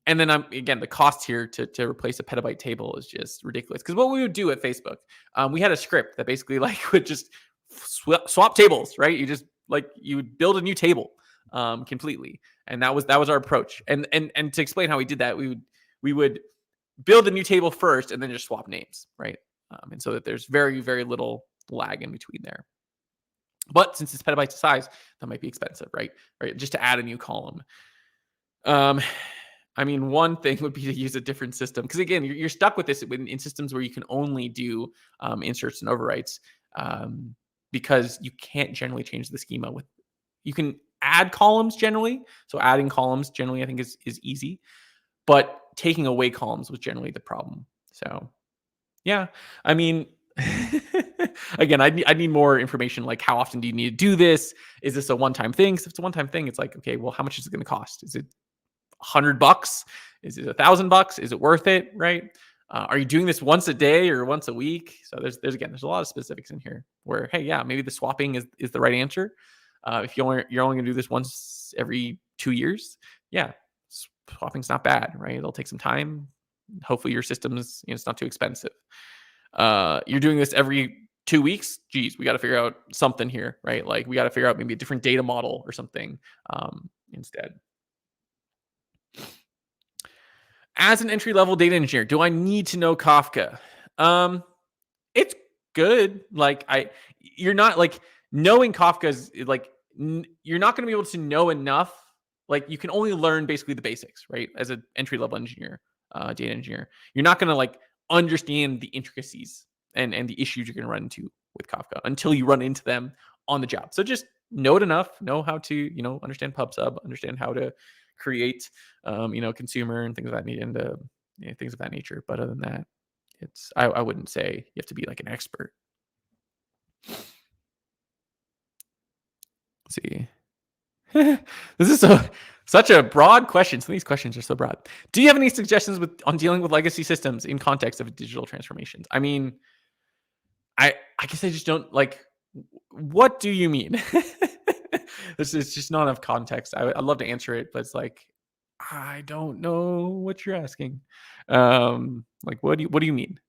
And then again, the cost here to replace a petabyte table is just ridiculous. Because what we would do at Facebook, we had a script that basically like would just swap tables, right? You would build a new table completely, and that was our approach. And to explain how we did that, we would build a new table first, and then just swap names, right? And so that there's very very little lag in between there. But since it's petabytes of size, that might be expensive, right? Right, just to add a new column. I mean, one thing would be to use a different system because again, you're stuck with this in systems where you can only do inserts and overwrites because you can't generally change the schema with. You can add columns generally, so adding columns generally I think is easy, but taking away columns was generally the problem. So Yeah. I mean, again, I need more information. Like, how often do you need to do this? Is this a one time thing? So if it's a one time thing, it's like, okay, well, how much is it going to cost? Is it $100? Is it $1,000? Is it worth it? Right? Are you doing this once a day or once a week? So there's a lot of specifics in here where, hey, yeah, maybe the swapping is the right answer. If you're only going to do this once every 2 years, yeah, swapping's not bad, right? It'll take some time. Hopefully your system's, it's not too expensive. You're doing this every 2 weeks. Geez, we got to figure out something here, right? Like we got to figure out maybe a different data model or something instead. As an entry level data engineer, do I need to know Kafka? Um, it's good. You're not like knowing Kafka is like, you're not going to be able to know enough. Like, you can only learn basically the basics, right? As an entry level engineer, data engineer, you're not going to like understand the intricacies and the issues you're going to run into with Kafka until you run into them on the job. So just know it enough, know how to, understand PubSub, understand how to create, consumer and things of that need and things of that nature. But other than that, I wouldn't say you have to be like an expert. Let's see. This is such a broad question. Some of these questions are so broad. Do you have any suggestions on dealing with legacy systems in context of digital transformations? I mean, I guess I just don't like. What do you mean? This is just not enough context. I'd love to answer it, but it's like I don't know what you're asking. Like what do you mean?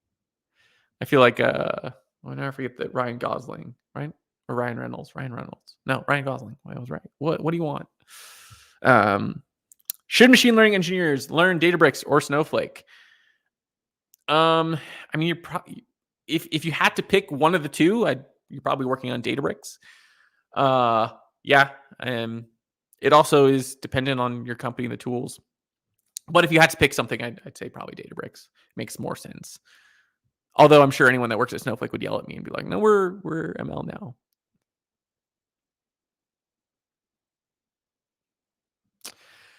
I feel like I never forget that Ryan Gosling, right? Or Ryan Reynolds. Ryan Reynolds. No, Ryan Gosling. I was right. What do you want? Um, should machine learning engineers learn Databricks or Snowflake? I mean, if you had to pick one of the two, you're probably working on Databricks. Yeah. It also is dependent on your company and the tools. But if you had to pick something, I'd say probably Databricks makes more sense. Although I'm sure anyone that works at Snowflake would yell at me and be like, "No, we're ML now."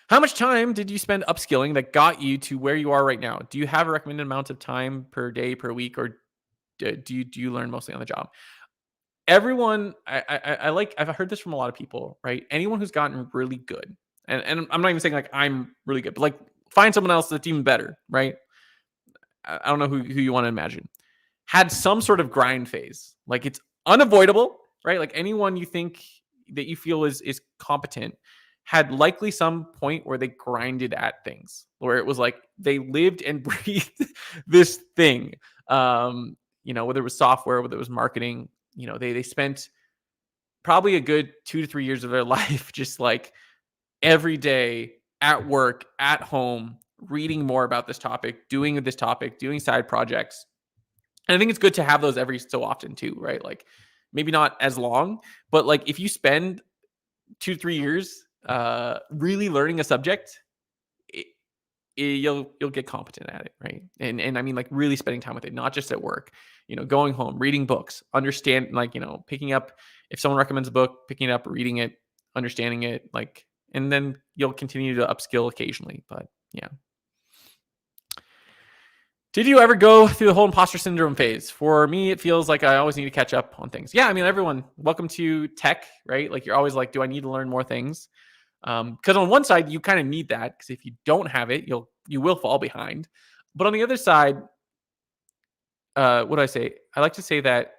How much time did you spend upskilling that got you to where you are right now? Do you have a recommended amount of time per day, per week, or do you learn mostly on the job? Everyone, I've heard this from a lot of people, right? Anyone who's gotten really good, and I'm not even saying like I'm really good, but like find someone else that's even better, right? I don't know who you want to imagine had some sort of grind phase. Like it's unavoidable, right? Like anyone you think that you feel is competent had likely some point where they grinded at things, where it was like they lived and breathed this thing. Whether it was software, whether it was marketing, they spent probably a good 2 to 3 years of their life just like every day at work, at home, reading more about this topic, doing side projects. And I think it's good to have those every so often too, right? Like maybe not as long, but like if you spend 2 to 3 years really learning a subject, you'll get competent at it, right? And I mean like really spending time with it, not just at work. Going home, reading books, understand like picking up if someone recommends a book, picking it up, reading it, understanding it, like, and then you'll continue to upskill occasionally. But yeah. Did you ever go through the whole imposter syndrome phase? For me, it feels like I always need to catch up on things. Yeah, I mean, everyone, welcome to tech, right? Like you're always like, do I need to learn more things? Because on one side, you kind of need that because if you don't have it, you will fall behind. But on the other side, what do I say? I like to say that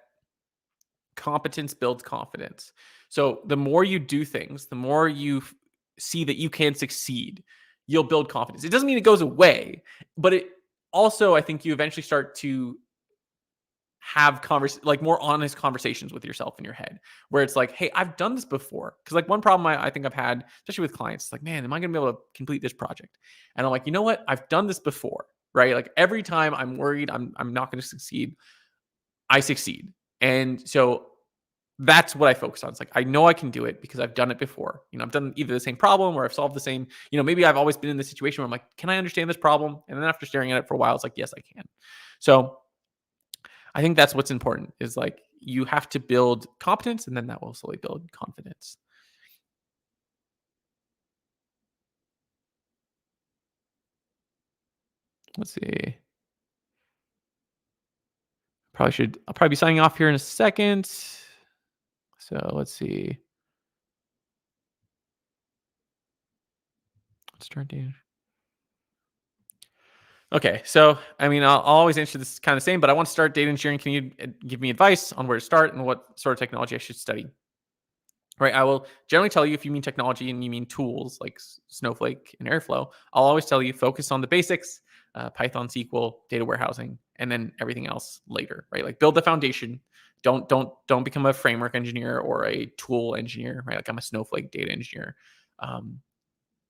competence builds confidence. So the more you do things, the more you see that you can succeed, you'll build confidence. It doesn't mean it goes away, but it also, I think you eventually start to have like more honest conversations with yourself in your head where it's like, hey, I've done this before. Because like one problem I think I've had, especially with clients, it's like, man, am I going to be able to complete this project? And I'm like, you know what? I've done this before, right? Like every time I'm worried I'm not going to succeed, I succeed. And so that's what I focus on. It's like, I know I can do it because I've done it before. I've done either the same problem or I've solved the same, maybe I've always been in this situation where I'm like, can I understand this problem? And then after staring at it for a while, it's like, yes, I can. So I think that's what's important is like, you have to build competence and then that will slowly build confidence. Let's see. I'll probably be signing off here in a second. So let's see. Let's start data. Okay, so I mean, I'll always answer this kind of same, but I want to start data engineering. Can you give me advice on where to start and what sort of technology I should study? Right, I will generally tell you if you mean technology and you mean tools like Snowflake and Airflow. I'll always tell you focus on the basics, Python, SQL, data warehousing, and then everything else later. Right, like build the foundation. Don't become a framework engineer or a tool engineer. Right, like I'm a Snowflake data engineer. Um,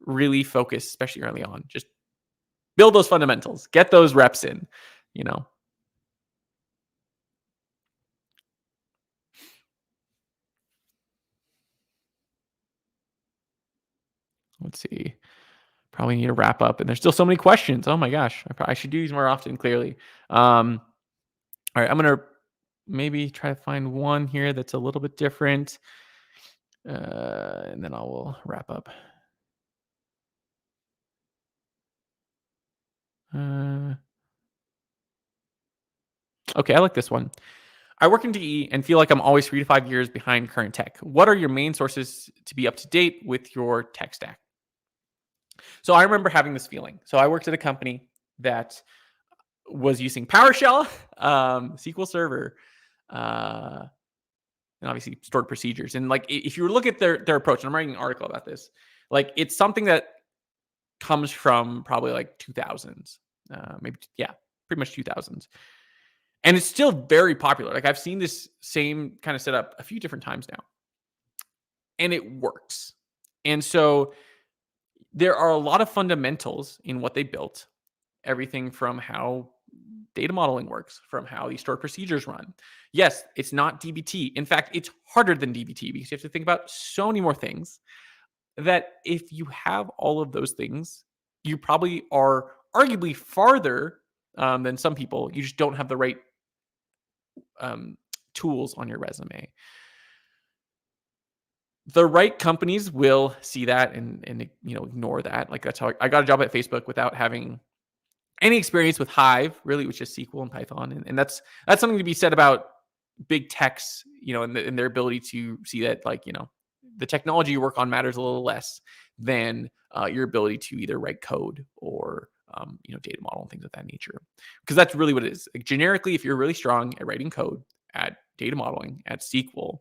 really focus, especially early on. Just build those fundamentals, get those reps in. You know, let's see. Probably need to wrap up, and there's still so many questions. Oh my gosh, I should do these more often. Clearly. All right, I'm gonna maybe try to find one here that's a little bit different, and then I will wrap up. Uh, okay, I like this one. I work in DE and feel like I'm always 3 to 5 years behind current tech. What are your main sources to be up to date with your tech stack? So I remember having this feeling. So I worked at a company that was using PowerShell, SQL Server, uh, and obviously stored procedures. And like, if you look at their approach, and I'm writing an article about this, like it's something that comes from probably like 2000s, maybe yeah, pretty much 2000s, and it's still very popular. Like I've seen this same kind of setup a few different times now, and it works. And so there are a lot of fundamentals in what they built. Everything from how data modeling works, from how these stored procedures run. Yes, it's not DBT. In fact, it's harder than DBT because you have to think about so many more things that if you have all of those things, you probably are arguably farther than some people. You just don't have the right um, tools on your resume. The right companies will see that and ignore that. Like that's how I got a job at Facebook without having any experience with Hive, really, which is SQL and Python, and that's something to be said about big techs, and their ability to see that, like, the technology you work on matters a little less than your ability to either write code or data model and things of that nature, because that's really what it is. Like, generically, if you're really strong at writing code, at data modeling, at SQL,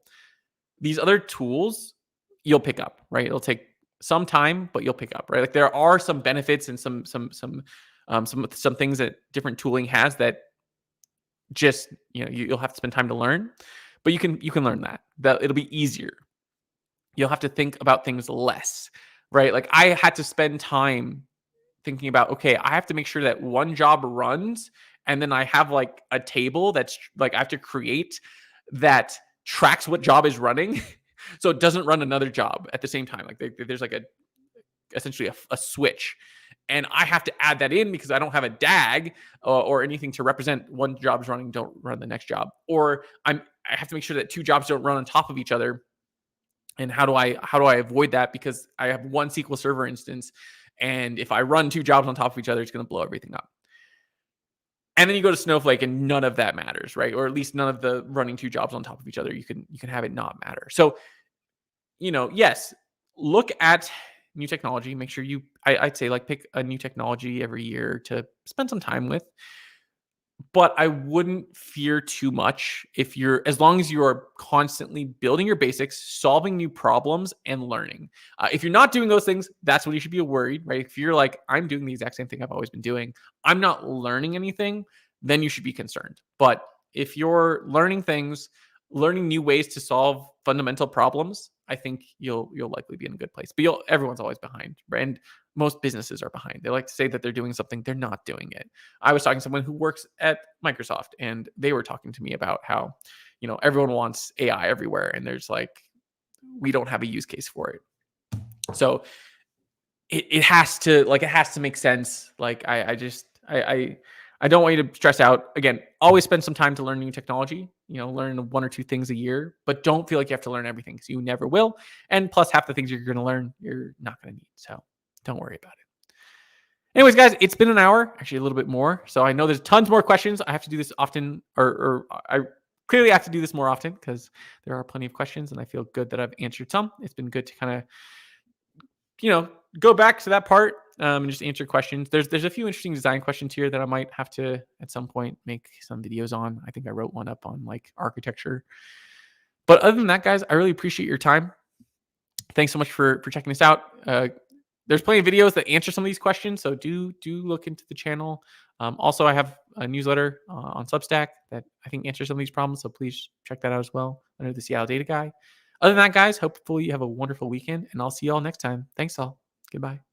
these other tools you'll pick up, right? It'll take some time, but you'll pick up, right? Like there are some benefits and some things that different tooling has that just you'll have to spend time to learn, but you can learn that it'll be easier. You'll have to think about things less, right? Like I had to spend time thinking about, okay, I have to make sure that one job runs, and then I have like a table that's like I have to create that tracks what job is running so it doesn't run another job at the same time. Like there's like essentially a switch, and I have to add that in because I don't have a DAG or anything to represent one job's running, don't run the next job, or I have to make sure that two jobs don't run on top of each other. And how do I avoid that? Because I have one SQL Server instance, and if I run two jobs on top of each other, it's going to blow everything up. And then you go to Snowflake, and none of that matters, right? Or at least none of the running two jobs on top of each other. You can have it not matter. So yes, look at new technology. Make sure I'd say like pick a new technology every year to spend some time with. But I wouldn't fear too much as long as you are constantly building your basics, solving new problems, and learning. If you're not doing those things, that's when you should be worried, right? If you're like, I'm doing the exact same thing I've always been doing, I'm not learning anything, then you should be concerned. But if you're learning things, learning new ways to solve fundamental problems, I think you'll likely be in a good place. But everyone's always behind, right? And most businesses are behind. They like to say that they're doing something, they're not doing it. I was talking to someone who works at Microsoft, and they were talking to me about how, everyone wants AI everywhere, and there's like, we don't have a use case for it. So it has to make sense. Like I don't want you to stress out. Again, always spend some time to learn new technology, learn one or two things a year, but don't feel like you have to learn everything because you never will. And plus half the things you're going to learn, you're not going to need. So don't worry about it. Anyways, guys, it's been an hour, actually a little bit more. So I know there's tons more questions. I have to do this often, or I clearly have to do this more often because there are plenty of questions, and I feel good that I've answered some. It's been good to kind of, go back to that part and just answer questions. There's a few interesting design questions here that I might have to at some point make some videos on. I think I wrote one up on like architecture. But other than that, guys, I really appreciate your time. Thanks so much for checking this out. There's plenty of videos that answer some of these questions, so do look into the channel. Also, I have a newsletter on Substack that I think answers some of these problems, so please check that out as well under the Seattle Data Guy. Other than that, guys, hopefully you have a wonderful weekend, and I'll see you all next time. Thanks all. Goodbye.